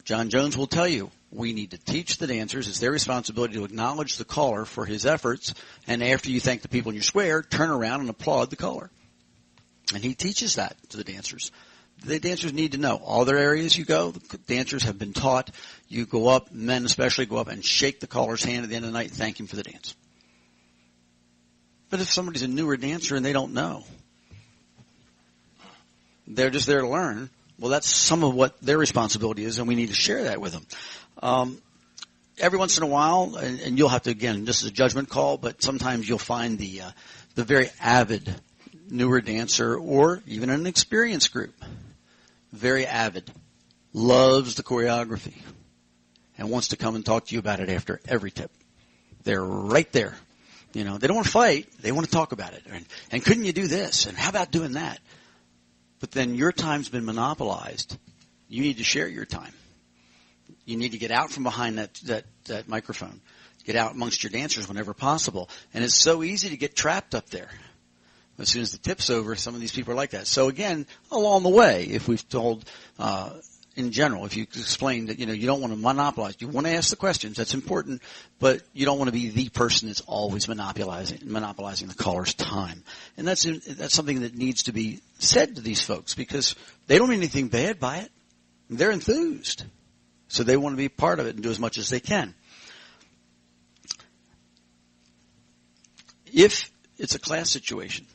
John Jones will tell you, we need to teach the dancers. It's their responsibility to acknowledge the caller for his efforts. And after you thank the people in your square, turn around and applaud the caller. And he teaches that to the dancers. The dancers need to know. All their areas you go, the dancers have been taught. You go up, men especially, go up and shake the caller's hand at the end of the night and thank him for the dance. But if somebody's a newer dancer and they don't know, they're just there to learn, well, that's some of what their responsibility is, and we need to share that with them. Every once in a while, and you'll have to, again, this is a judgment call, but sometimes you'll find the very avid newer dancer or even an experienced group, very avid, loves the choreography, and wants to come and talk to you about it after every tip. They're right there. They don't want to fight. They want to talk about it. And couldn't you do this? And how about doing that? But then your time's been monopolized. You need to share your time. You need to get out from behind that microphone. Get out amongst your dancers whenever possible. And it's so easy to get trapped up there. As soon as the tip's over, some of these people are like that. So again, along the way, if we've told, in general, if you explain that, you don't want to monopolize. You want to ask the questions. That's important. But you don't want to be the person that's always monopolizing the caller's time. And that's something that needs to be said to these folks because they don't mean anything bad by it. They're enthused. So they want to be part of it and do as much as they can. If it's a class situation,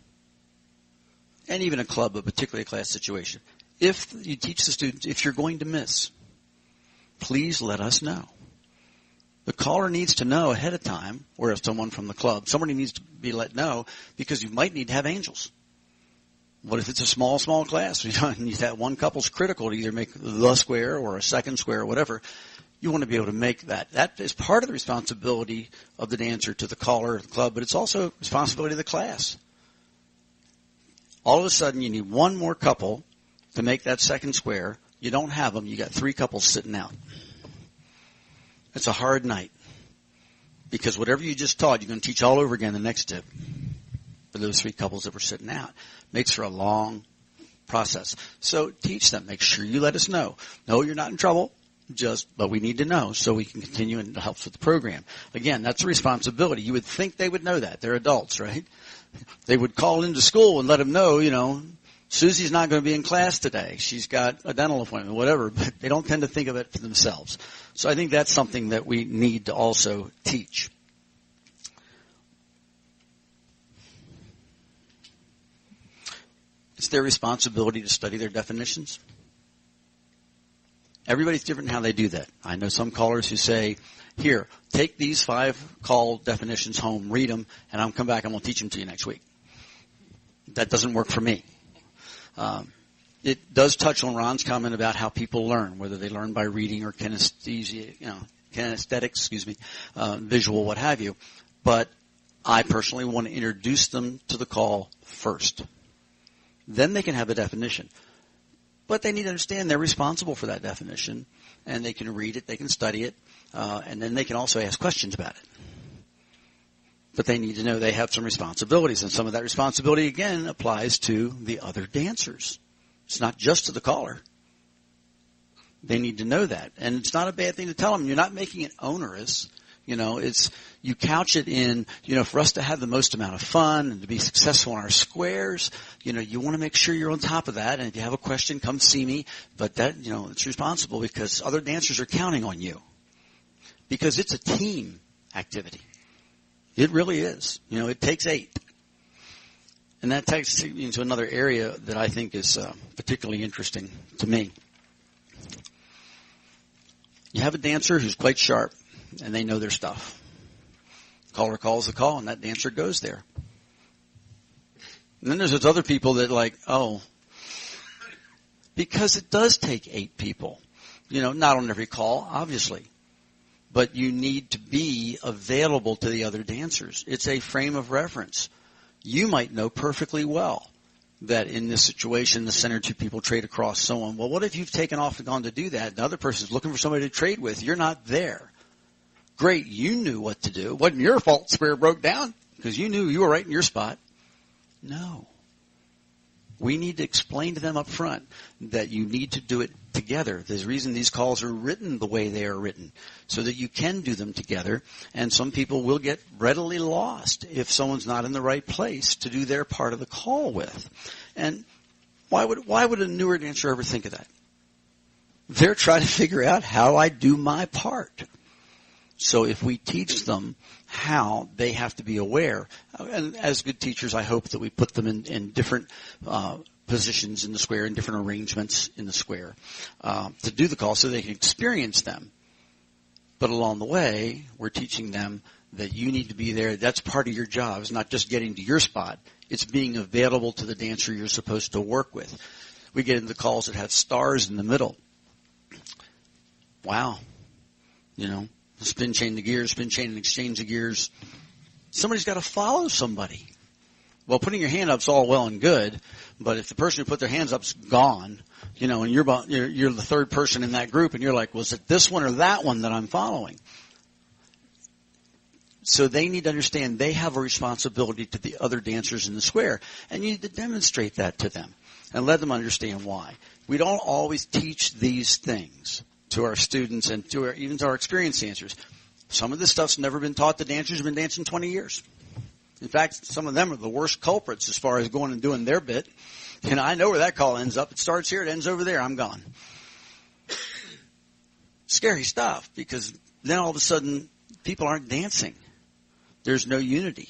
and even a club, but particularly a class situation, if you teach the students, if you're going to miss, please let us know. The caller needs to know ahead of time, or if someone from the club, somebody needs to be let know because you might need to have angels. What if it's a small class? And that one couple's critical to either make the square or a second square or whatever. You want to be able to make that. That is part of the responsibility of the dancer to the caller of the club, but it's also responsibility of the class. All of a sudden, you need one more couple to make that second square. You don't have them. You got 3 couples sitting out. It's a hard night because whatever you just taught, you're going to teach all over again the next tip for those 3 couples that were sitting out. Makes for a long process. So teach them. Make sure you let us know. No, you're not in trouble. But we need to know so we can continue and it helps with the program. Again, that's a responsibility. You would think they would know that. They're adults, right? They would call into school and let them know, Susie's not going to be in class today. She's got a dental appointment, whatever. But they don't tend to think of it for themselves. So I think that's something that we need to also teach. It's their responsibility to study their definitions. Everybody's different in how they do that. I know some callers who say, here, take these 5 call definitions home, read them, and I'll come back and we'll teach them to you next week. That doesn't work for me. It does touch on Ron's comment about how people learn, whether they learn by reading or kinesthesia, kinesthetics, visual, what have you. But I personally want to introduce them to the call first. Then they can have a definition. But they need to understand they're responsible for that definition, and they can read it, they can study it, and then they can also ask questions about it. But they need to know they have some responsibilities, and some of that responsibility, again, applies to the other dancers. It's not just to the caller. They need to know that. And it's not a bad thing to tell them. You're not making it onerous. You couch it in, for us to have the most amount of fun and to be successful in our squares, you want to make sure you're on top of that. And if you have a question, come see me. But that, it's responsible because other dancers are counting on you. Because it's a team activity. It really is. It takes 8. And that takes me into another area that I think is particularly interesting to me. You have a dancer who's quite sharp, and they know their stuff. Caller calls the call, and that dancer goes there. And then there's those other people that because it does take 8 people. Not on every call, obviously. But you need to be available to the other dancers. It's a frame of reference. You might know perfectly well that in this situation, the center two people trade across, so on. Well, what if you've taken off and gone to do that? The other person's looking for somebody to trade with. You're not there. Great, you knew what to do. It wasn't your fault the square broke down because you knew you were right in your spot. No. We need to explain to them up front that you need to do it together. There's a reason these calls are written the way they are written, so that you can do them together. And some people will get readily lost if someone's not in the right place to do their part of the call with. And why would a newer dancer ever think of that? They're trying to figure out how I do my part. So if we teach them how, they have to be aware. And as good teachers, I hope that we put them in different positions in the square, in different arrangements in the square, to do the call so they can experience them. But along the way, we're teaching them that you need to be there. That's part of your job. It's not just getting to your spot. It's being available to the dancer you're supposed to work with. We get into calls that have stars in the middle. Wow. Spin chain the gears, spin chain and exchange the gears. Somebody's got to follow somebody. Well, putting your hand up's all well and good, but if the person who put their hands up's gone, and you're the third person in that group, and you're like, was it this one or that one that I'm following? So they need to understand they have a responsibility to the other dancers in the square, and you need to demonstrate that to them and let them understand why. We don't always teach these things to our students and even to our experienced dancers. Some of this stuff's never been taught to dancers who've been dancing 20 years. In fact, some of them are the worst culprits as far as going and doing their bit. And I know where that call ends up. It starts here, it ends over there, I'm gone. Scary stuff, because then all of a sudden people aren't dancing. There's no unity.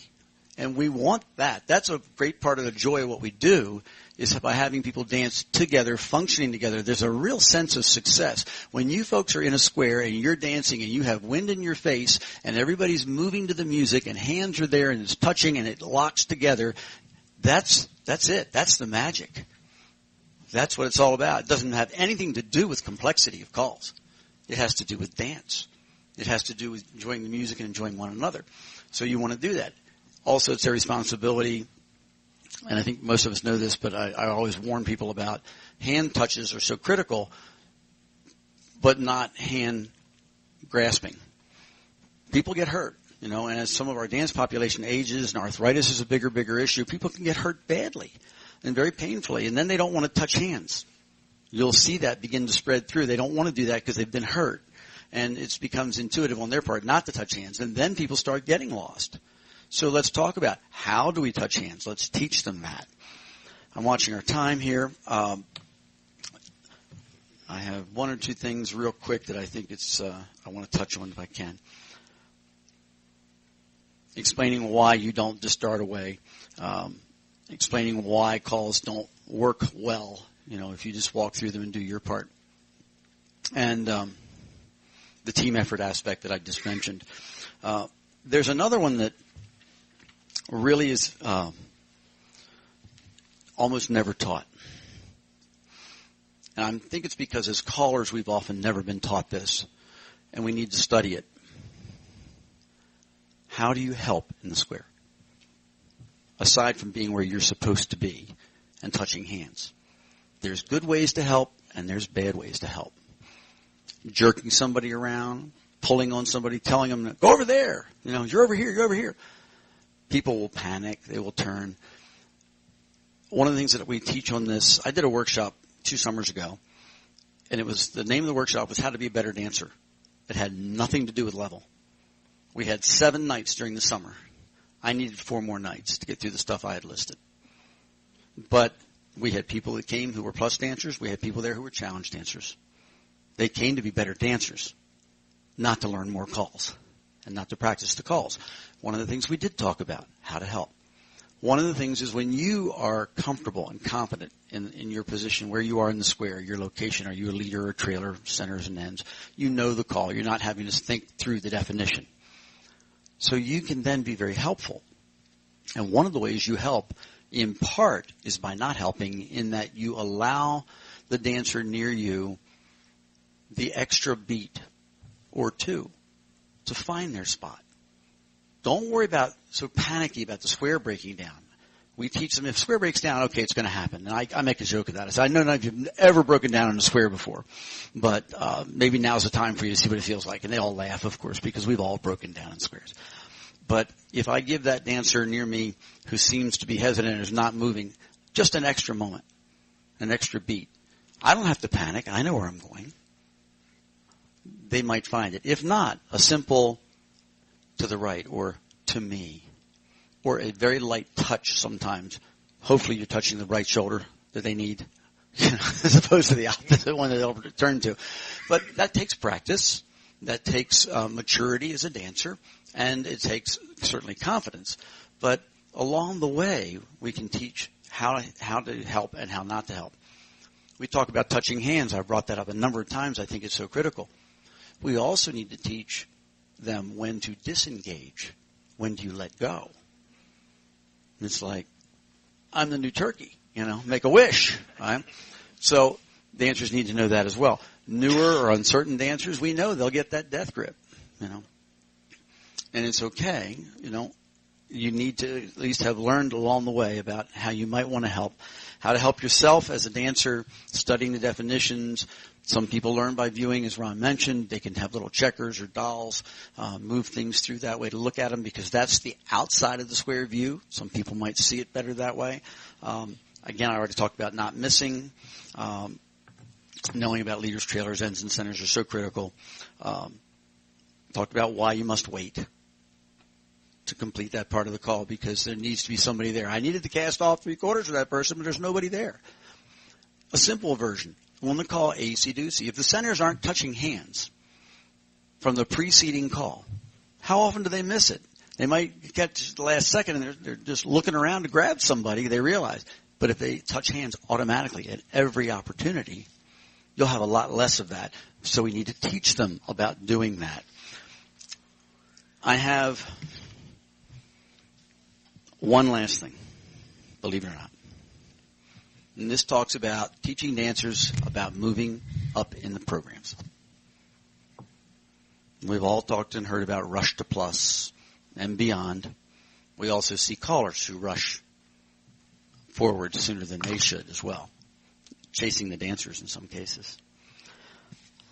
And we want that. That's a great part of the joy of what we do, is by having people dance together, functioning together. There's a real sense of success. When you folks are in a square and you're dancing and you have wind in your face and everybody's moving to the music and hands are there and it's touching and it locks together, that's it. That's the magic. That's what it's all about. It doesn't have anything to do with complexity of calls. It has to do with dance. It has to do with enjoying the music and enjoying one another. So you want to do that. Also, it's their responsibility, and I think most of us know this, but I always warn people about hand touches are so critical, but not hand grasping. People get hurt, and as some of our dance population ages and arthritis is a bigger issue, people can get hurt badly and very painfully, and then they don't want to touch hands. You'll see that begin to spread through. They don't want to do that because they've been hurt, and it becomes intuitive on their part not to touch hands, and then people start getting lost. So let's talk about how do we touch hands. Let's teach them that. I'm watching our time here. I have one or two things real quick that I think I want to touch on if I can. Explaining why you don't just start away. Explaining why calls don't work well, if you just walk through them and do your part. And the team effort aspect that I just mentioned. There's another one that really is almost never taught. And I think it's because as callers we've often never been taught this, and we need to study it. How do you help in the square? Aside from being where you're supposed to be and touching hands. There's good ways to help and there's bad ways to help. Jerking somebody around, pulling on somebody, telling them, go over there, you're over here, you're over here. People will panic. They will turn. One of the things that we teach on this, I did a workshop 2 summers ago, and the name of the workshop was How to Be a Better Dancer. It had nothing to do with level. We had 7 nights during the summer. I needed 4 more nights to get through the stuff I had listed. But we had people that came who were plus dancers. We had people there who were challenge dancers. They came to be better dancers, not to learn more calls and not to practice the calls. One of the things we did talk about, how to help. One of the things is when you are comfortable and confident in your position, where you are in the square, your location, are you a leader or trailer, centers and ends, you know the call. You're not having to think through the definition. So you can then be very helpful. And one of the ways you help, in part, is by not helping, in that you allow the dancer near you the extra beat or 2 to find their spot. Don't worry about so panicky about the square breaking down. We teach them if square breaks down, okay, it's going to happen. And I make a joke of that. I say, I know none of you have ever broken down in a square before, but maybe now's the time for you to see what it feels like. And they all laugh, of course, because we've all broken down in squares. But if I give that dancer near me who seems to be hesitant and is not moving just an extra moment, an extra beat, I don't have to panic. I know where I'm going. They might find it. If not, a simple to the right or to me, or a very light touch sometimes. Hopefully you're touching the right shoulder that they need, as opposed to the opposite one that they'll turn to. But that takes practice. That takes maturity as a dancer, and it takes certainly confidence. But along the way, we can teach how to help and how not to help. We talk about touching hands. I've brought that up a number of times. I think it's so critical. We also need to teach them when to disengage. When do you let go? It's like, I'm the new turkey, make a wish, right? So dancers need to know that as well. Newer or uncertain dancers, we know they'll get that death grip, And it's okay, You need to at least have learned along the way about how you might want to help, how to help yourself as a dancer, studying the definitions. Some people learn by viewing, as Ron mentioned. They can have little checkers or dolls, move things through that way to look at them because that's the outside of the square view. Some people might see it better that way. Again, I already talked about not missing. Knowing about leaders, trailers, ends, and centers are so critical. Talked about why you must wait to complete that part of the call because there needs to be somebody there. I needed to cast off 3/4 of that person, but there's nobody there. A simple version. On the call AC-doocy, if the centers aren't touching hands from the preceding call, how often do they miss it? They might get to the last second and they're just looking around to grab somebody, they realize. But if they touch hands automatically at every opportunity, you'll have a lot less of that. So we need to teach them about doing that. I have one last thing, believe it or not. And this talks about teaching dancers about moving up in the programs. We've all talked and heard about rush to plus and beyond. We also see callers who rush forward sooner than they should as well, chasing the dancers in some cases.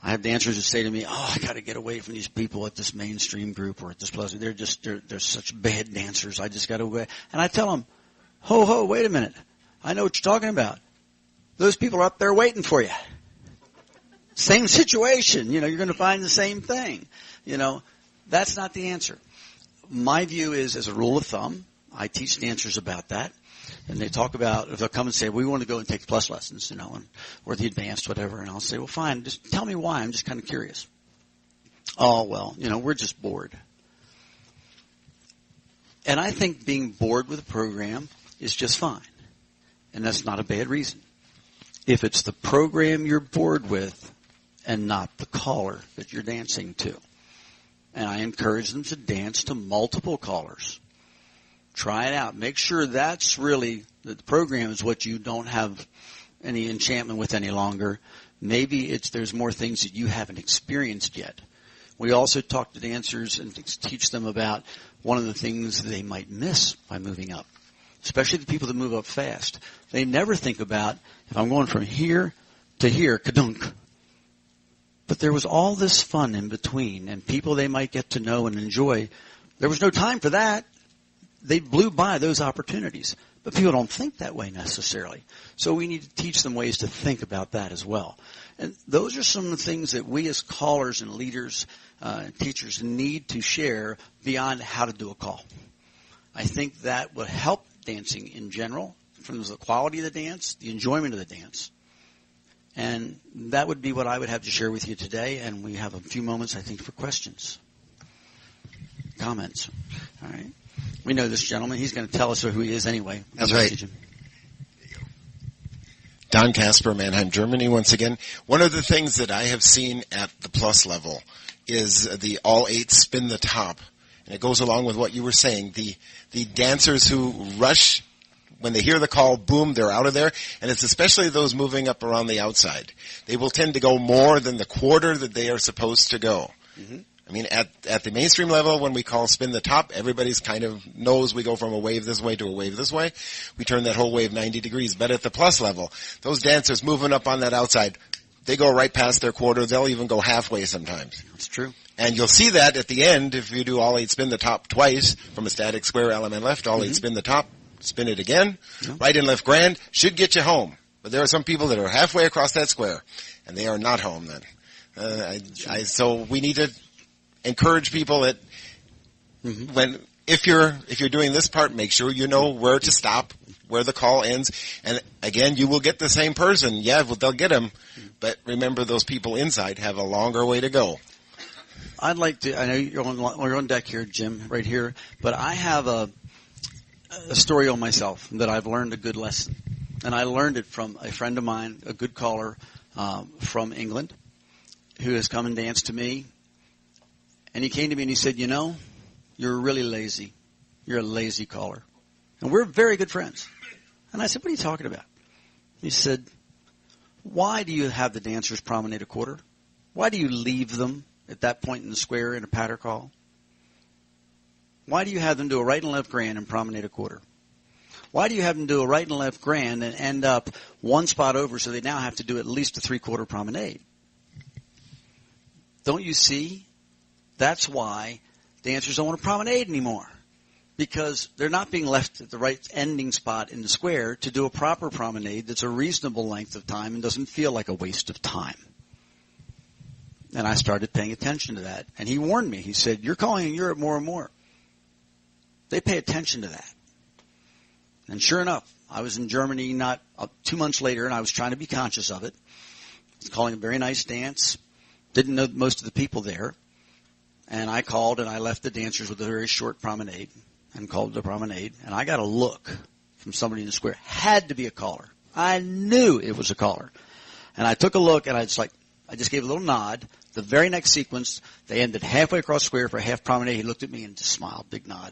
I have dancers who say to me, I got to get away from these people at this mainstream group or at this plus. They're such bad dancers. I just got to away. And I tell them, ho, wait a minute. I know what you're talking about. Those people are up there waiting for you. Same situation. You're going to find the same thing. That's not the answer. My view is, as a rule of thumb, I teach dancers about that. And they talk about, if they'll come and say, we want to go and take plus lessons, or the advanced, whatever. And I'll say, well, fine. Just tell me why. I'm just kind of curious. Oh, well, we're just bored. And I think being bored with a program is just fine. And that's not a bad reason. If it's the program you're bored with and not the caller that you're dancing to. And I encourage them to dance to multiple callers. Try it out. Make sure that's really, that the program is what you don't have any enchantment with any longer. Maybe there's more things that you haven't experienced yet. We also talk to dancers and teach them about one of the things they might miss by moving up. Especially the people that move up fast. They never think about, if I'm going from here to here, kadunk. But there was all this fun in between, and people they might get to know and enjoy. There was no time for that. They blew by those opportunities. But people don't think that way necessarily. So we need to teach them ways to think about that as well. And those are some of the things that we as callers and leaders and teachers need to share beyond how to do a call. I think that will help dancing in general, from the quality of the dance, the enjoyment of the dance. And that would be what I would have to share with you today. And we have a few moments, I think, for questions, comments. All right. We know this gentleman. He's going to tell us who he is anyway. That's right. Don Casper, Mannheim, Germany, once again. One of the things that I have seen at the plus level is the all 8 spin the top. And it goes along with what you were saying. The dancers who rush when they hear the call, boom, they're out of there. And it's especially those moving up around the outside. They will tend to go more than the quarter that they are supposed to go. Mm-hmm. I mean, at the mainstream level, when we call spin the top, everybody's kind of knows we go from a wave this way to a wave this way. We turn that whole wave 90 degrees. But at the plus level, those dancers moving up on that outside, they go right past their quarter. They'll even go halfway sometimes. That's true. And you'll see that at the end if you do all 8 spin the top twice from a static square element left, all 8 spin the top, spin it again, right and left grand, should get you home. But there are some people that are halfway across that square, and they are not home then. So we need to encourage people that if you're doing this part, make sure you know where to stop, where the call ends, and again, you will get the same person. Yeah, well, they'll get him, but remember those people inside have a longer way to go. I'd like to. I know we're on deck here, Jim, right here, but I have a story on myself that I've learned a good lesson, and I learned it from a friend of mine, a good caller from England, who has come and danced to me. And he came to me and he said, you're really lazy. You're a lazy caller. And we're very good friends. And I said, what are you talking about? He said, why do you have the dancers promenade a quarter? Why do you leave them at that point in the square in a patter call? Why do you have them do a right and left grand and promenade a quarter? Why do you have them do a right and left grand and end up one spot over so they now have to do at least a 3/4 promenade? Don't you see? That's why dancers don't want to promenade anymore, because they're not being left at the right ending spot in the square to do a proper promenade that's a reasonable length of time and doesn't feel like a waste of time. And I started paying attention to that. And he warned me. He said, you're calling in Europe more and more. They pay attention to that. And sure enough, I was in Germany not 2 months later, and I was trying to be conscious of it. I was calling a very nice dance. Didn't know most of the people there. And I called, and I left the dancers with a very short promenade and called it a promenade. And I got a look from somebody in the square. Had to be a caller. I knew it was a caller. And I took a look, and I just gave a little nod. The very next sequence, they ended halfway across the square for a half promenade. He looked at me and just smiled, big nod.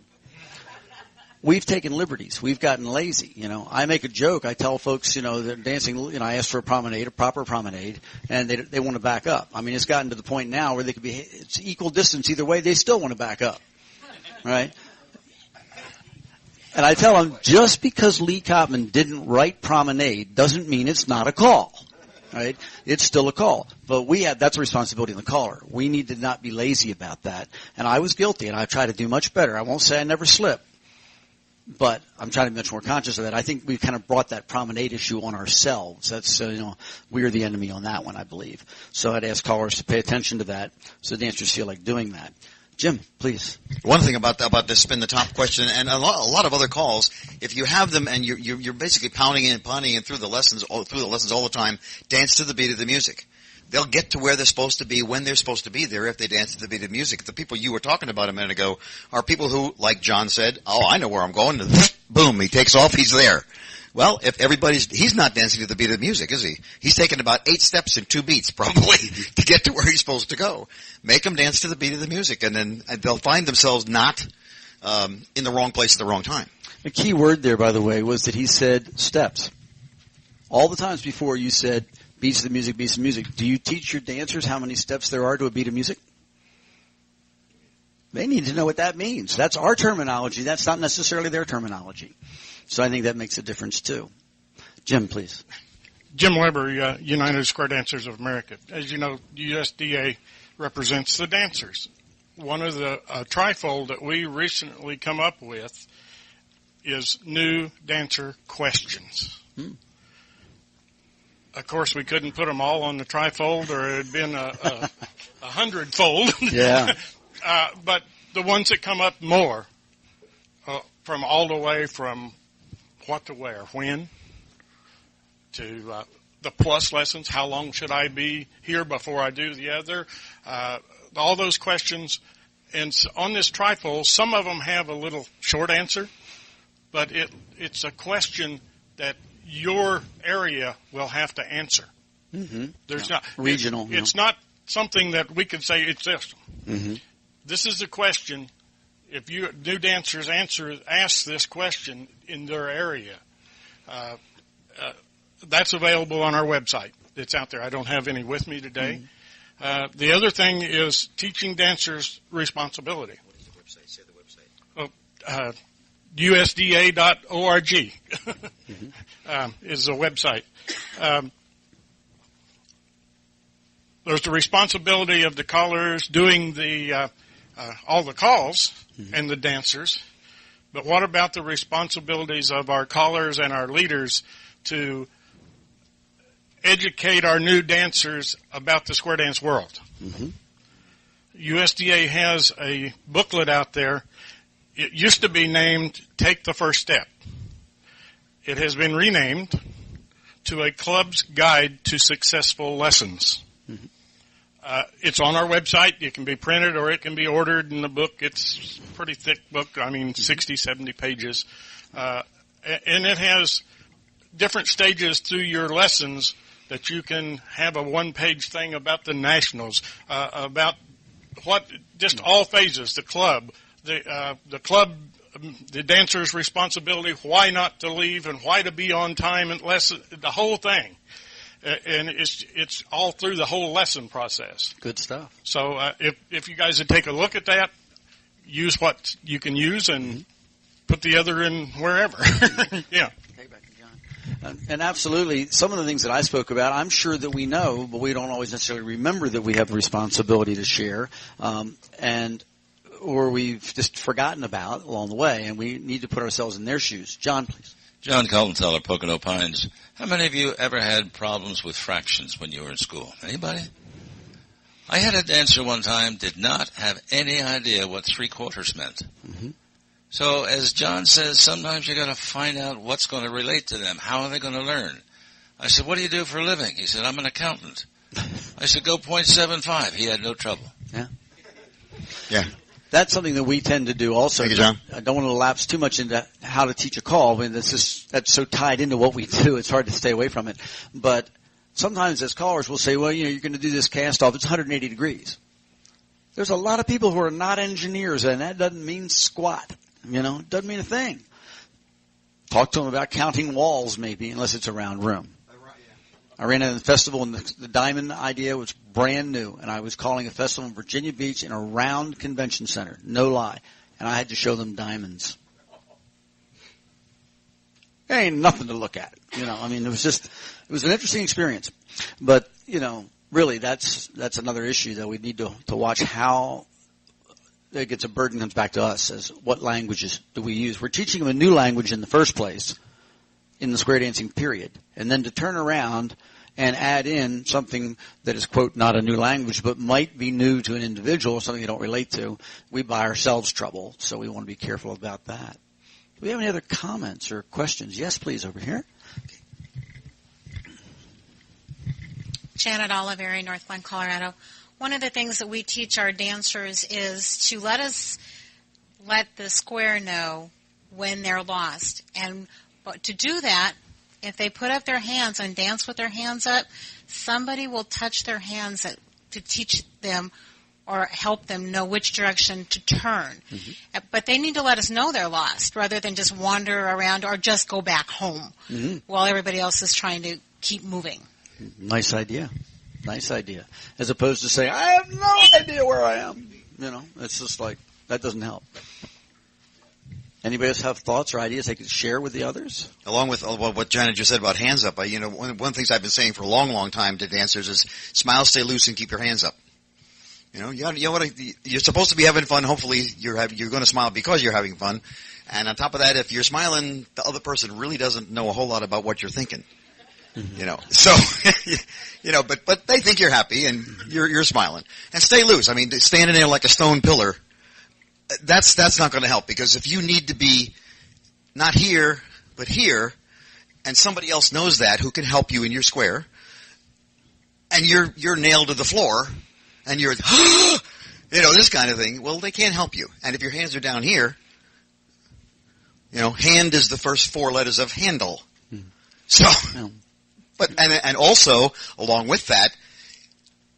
We've taken liberties. We've gotten lazy. I make a joke. I tell folks, they're dancing, I ask for a proper promenade, and they want to back up. I mean, it's gotten to the point now where it's equal distance either way. They still want to back up. Right? And I tell them, just because Lee Copman didn't write promenade doesn't mean it's not a call. Right? It's still a call. But that's a responsibility of the caller. We need to not be lazy about that. And I was guilty, and I try to do much better. I won't say I never slip. But I'm trying to be much more conscious of that. I think we've kind of brought that promenade issue on ourselves. That's, we're the enemy on that one, I believe. So I'd ask callers to pay attention to that so the dancers feel like doing that. Jim, please. One thing about this spin the top question and a lot of other calls, if you have them and you're basically pounding in through the lessons all the time, dance to the beat of the music. They'll get to where they're supposed to be when they're supposed to be there if they dance to the beat of music. The people you were talking about a minute ago are people who, like John said, I know where I'm going. Boom, he takes off, he's there. Well, if he's not dancing to the beat of the music, is he? He's taking about 8 steps in 2 beats probably to get to where he's supposed to go. Make them dance to the beat of the music, and then they'll find themselves not in the wrong place at the wrong time. The key word there, by the way, was that he said steps. All the times before you said beats of the music, beats of music. Do you teach your dancers how many steps there are to a beat of music? They need to know what that means. That's our terminology. That's not necessarily their terminology. So I think that makes a difference too. Jim, please. Jim Weber, United Square Dancers of America. As you know, USDA represents the dancers. One of the trifold that we recently come up with is new dancer questions. Of course, we couldn't put them all on the trifold, or it had been a 100-fold. Yeah. But the ones that come up more, from all the way from what to wear, when, to the plus lessons, how long should I be here before I do the other, all those questions. And on this trifold, some of them have a little short answer, but it's a question that your area will have to answer. Mm-hmm. There's not regional. It's not something that we could say it's this. Mm-hmm. This is a question. If you new dancers ask this question in their area, that's available on our website. It's out there. I don't have any with me today, The other thing is teaching dancers responsibility. What is the website? Say the website. USDA.org is the website. There's the responsibility of the callers doing the all the calls and the dancers. But what about the responsibilities of our callers and our leaders to educate our new dancers about the square dance world? USDA has a booklet out there. It used to be named Take the First Step. It has been renamed to A Club's Guide to Successful Lessons. It's on our website. It can be printed or it can be ordered in the book. It's a pretty thick book. 60, 70 pages. And it has different stages through your lessons that you can have a one-page thing about the nationals, about just all phases, the club, the club, the dancer's responsibility, why not to leave and why to be on time and lesson, the whole thing. And it's all through the whole lesson process. Good stuff. So if you guys would take a look at that, use what you can use and put the other in wherever. Yeah. And absolutely, some of the things that I spoke about, I'm sure that we know, but we don't always necessarily remember that we have a responsibility to share, or we've just forgotten about along the way, and we need to put ourselves in their shoes. John, please. John Coltonteller, Pocono Pines. How many of you ever had problems with fractions when you were in school? Anybody? I had a dancer one time, did not have any idea what 3/4 meant. So as John says, sometimes you got to find out what's going to relate to them. How are they going to learn? I said, what do you do for a living? He said, I'm an accountant. I said, go 0.75. He had no trouble. Yeah. That's something that we tend to do also. Thank you, John. I don't want to lapse too much into how to teach a call. I mean, that's so tied into what we do, it's hard to stay away from it. But sometimes as callers we'll say, well, you're going to do this cast off. It's 180 degrees. There's a lot of people who are not engineers, and that doesn't mean squat. It doesn't mean a thing. Talk to them about counting walls, maybe, unless it's a round room. I ran at a festival, and the diamond idea was brand new, and I was calling a festival in Virginia Beach in a round convention center, no lie, and I had to show them diamonds. There ain't nothing to look at, it was an interesting experience, but really that's another issue that we need to watch how it gets a burden comes back to us as what languages do we use. We're teaching them a new language in the first place in the square dancing period, and then to turn around and add in something that is, quote, not a new language, but might be new to an individual, something they don't relate to, we buy ourselves trouble, so we want to be careful about that. Do we have any other comments or questions? Yes, please, over here. Janet Oliveri, North Glen, Colorado. One of the things that we teach our dancers is to let the square know when they're lost. But to do that, if they put up their hands and dance with their hands up, somebody will touch their hands to teach them or help them know which direction to turn. But they need to let us know they're lost rather than just wander around or just go back home while everybody else is trying to keep moving. Nice idea. Nice idea. As opposed to saying, I have no idea where I am. It's just like, that doesn't help. Anybody else have thoughts or ideas they could share with the others? Along with what Janet just said about hands up, one of the things I've been saying for a long, long time to dancers is smile, stay loose, and keep your hands up. You're supposed to be having fun. Hopefully you're going to smile because you're having fun. And on top of that, if you're smiling, the other person really doesn't know a whole lot about what you're thinking. So, but they think you're happy and you're smiling. And stay loose. Standing there like a stone pillar, that's not going to help, because if you need to be not here, but here, and somebody else knows that who can help you in your square, and you're nailed to the floor, and you're, this kind of thing, well, they can't help you. And if your hands are down here, hand is the first 4 letters of handle. So, but, and also, along with that,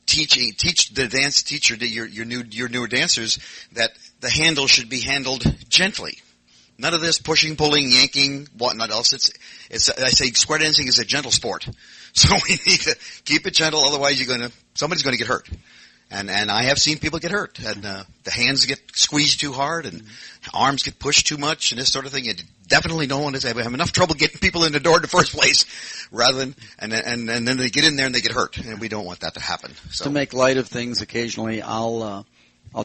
teach the dance teacher, your newer dancers, that the handle should be handled gently. None of this pushing, pulling, yanking, whatnot else. I say square dancing is a gentle sport. So we need to keep it gentle, otherwise somebody's gonna get hurt. And I have seen people get hurt, and the hands get squeezed too hard, and arms get pushed too much, and this sort of thing. You definitely don't want to have enough trouble getting people in the door in the first place, rather than and then they get in there and they get hurt, and we don't want that to happen. So. To make light of things, occasionally I'll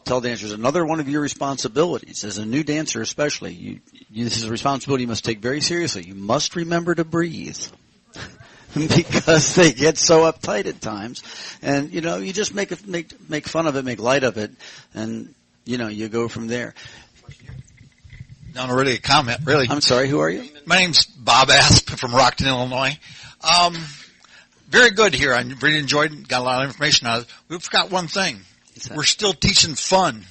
tell dancers another one of your responsibilities as a new dancer, especially this is a responsibility you must take very seriously. You must remember to breathe. Because they get so uptight at times, and you just make fun of it, make light of it, and you go from there. Not really a comment, really. I'm sorry, who are you? My name's Bob Asp from Rockton, Illinois. Very good here. I really enjoyed it, got a lot of information out of it. We forgot one thing. We're still teaching fun.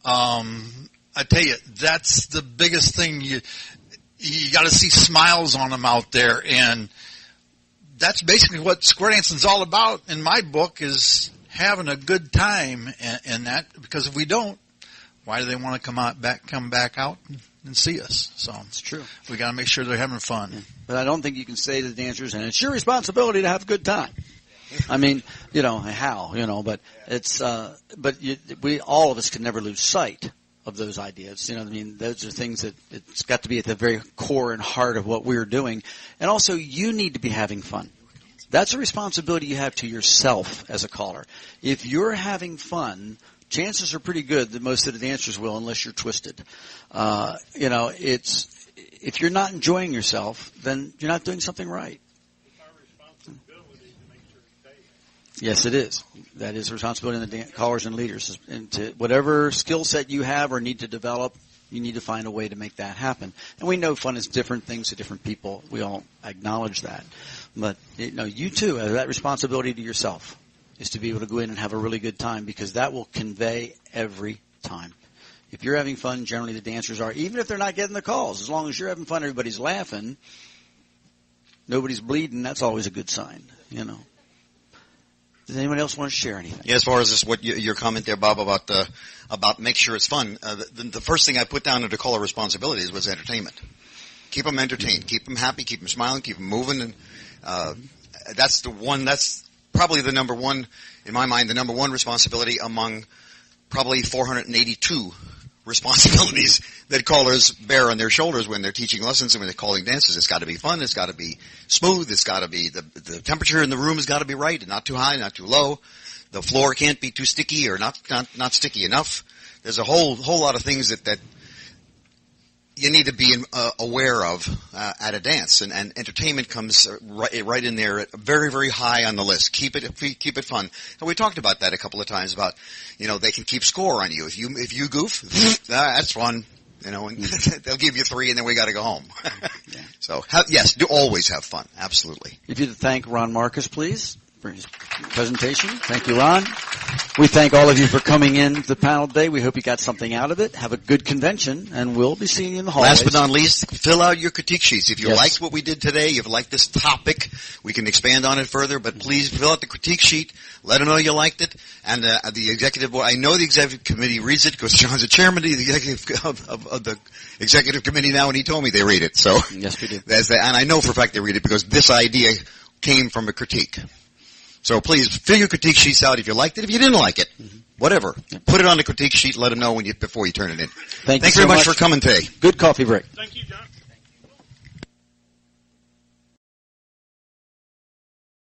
I tell you, that's the biggest thing. You got to see smiles on them out there, and that's basically what square dancing is all about in my book, is having a good time, and that, because if we don't, why do they want to come back out and see us? So it's true. We got to make sure they're having fun. Yeah. But I don't think you can say to the dancers, and it's your responsibility to have a good time. I mean, but it's, we all of us can never lose sight of those ideas. Those are things that it's got to be at the very core and heart of what we're doing. And also, you need to be having fun. That's a responsibility you have to yourself as a caller. If you're having fun, chances are pretty good that most of the dancers will, unless you're twisted. If you're not enjoying yourself, then you're not doing something right. It's our responsibility to make sure it stays. Yes, it is. That is a responsibility of the callers and leaders. And to whatever skill set you have or need to develop, you need to find a way to make that happen. And we know fun is different things to different people. We all acknowledge that. But, you too have that responsibility to yourself, is to be able to go in and have a really good time, because that will convey every time. If you're having fun, generally the dancers are, even if they're not getting the calls. As long as you're having fun, everybody's laughing, nobody's bleeding, that's always a good sign, Does anyone else want to share anything? Yeah, as far as your comment there, Bob, about make sure it's fun, the first thing I put down under caller responsibilities was entertainment. Keep them entertained, keep them happy, keep them smiling, keep them moving, and that's probably the number one, in my mind, the number one responsibility among probably 482 responsibilities that callers bear on their shoulders when they're teaching lessons and when they're calling dances. It's got to be fun. It's got to be smooth. It's got to be the temperature in the room has got to be right, and not too high, not too low. The floor can't be too sticky or not sticky enough. There's a whole lot of things that you need to be aware of at a dance, and entertainment comes right in there, very, very high on the list. Keep it fun. And we talked about that a couple of times about, they can keep score on you. If you goof, that's fun. And they'll give you 3, and then we got to go home. Yeah. So yes, do always have fun. Absolutely. If you'd thank Ron Markus, please, for his presentation. Thank you, Ron. We thank all of you for coming in to the panel today. We hope you got something out of it. Have a good convention, and we'll be seeing you in the hallways. Last but not least, fill out your critique sheets. If you Yes. liked what we did today, if you like this topic, we can expand on it further, but please fill out the critique sheet. Let them know you liked it. And the executive board, I know the executive committee reads it because John's the chairman of the executive of the executive committee now, and he told me they read it. So Yes, we do. and I know for a fact they read it because this idea came from a critique. So please fill your critique sheets out if you liked it. If you didn't like it, whatever, put it on the critique sheet. Let them know before you turn it in. Thank you Thanks very so much for coming today. Good coffee break. Thank you.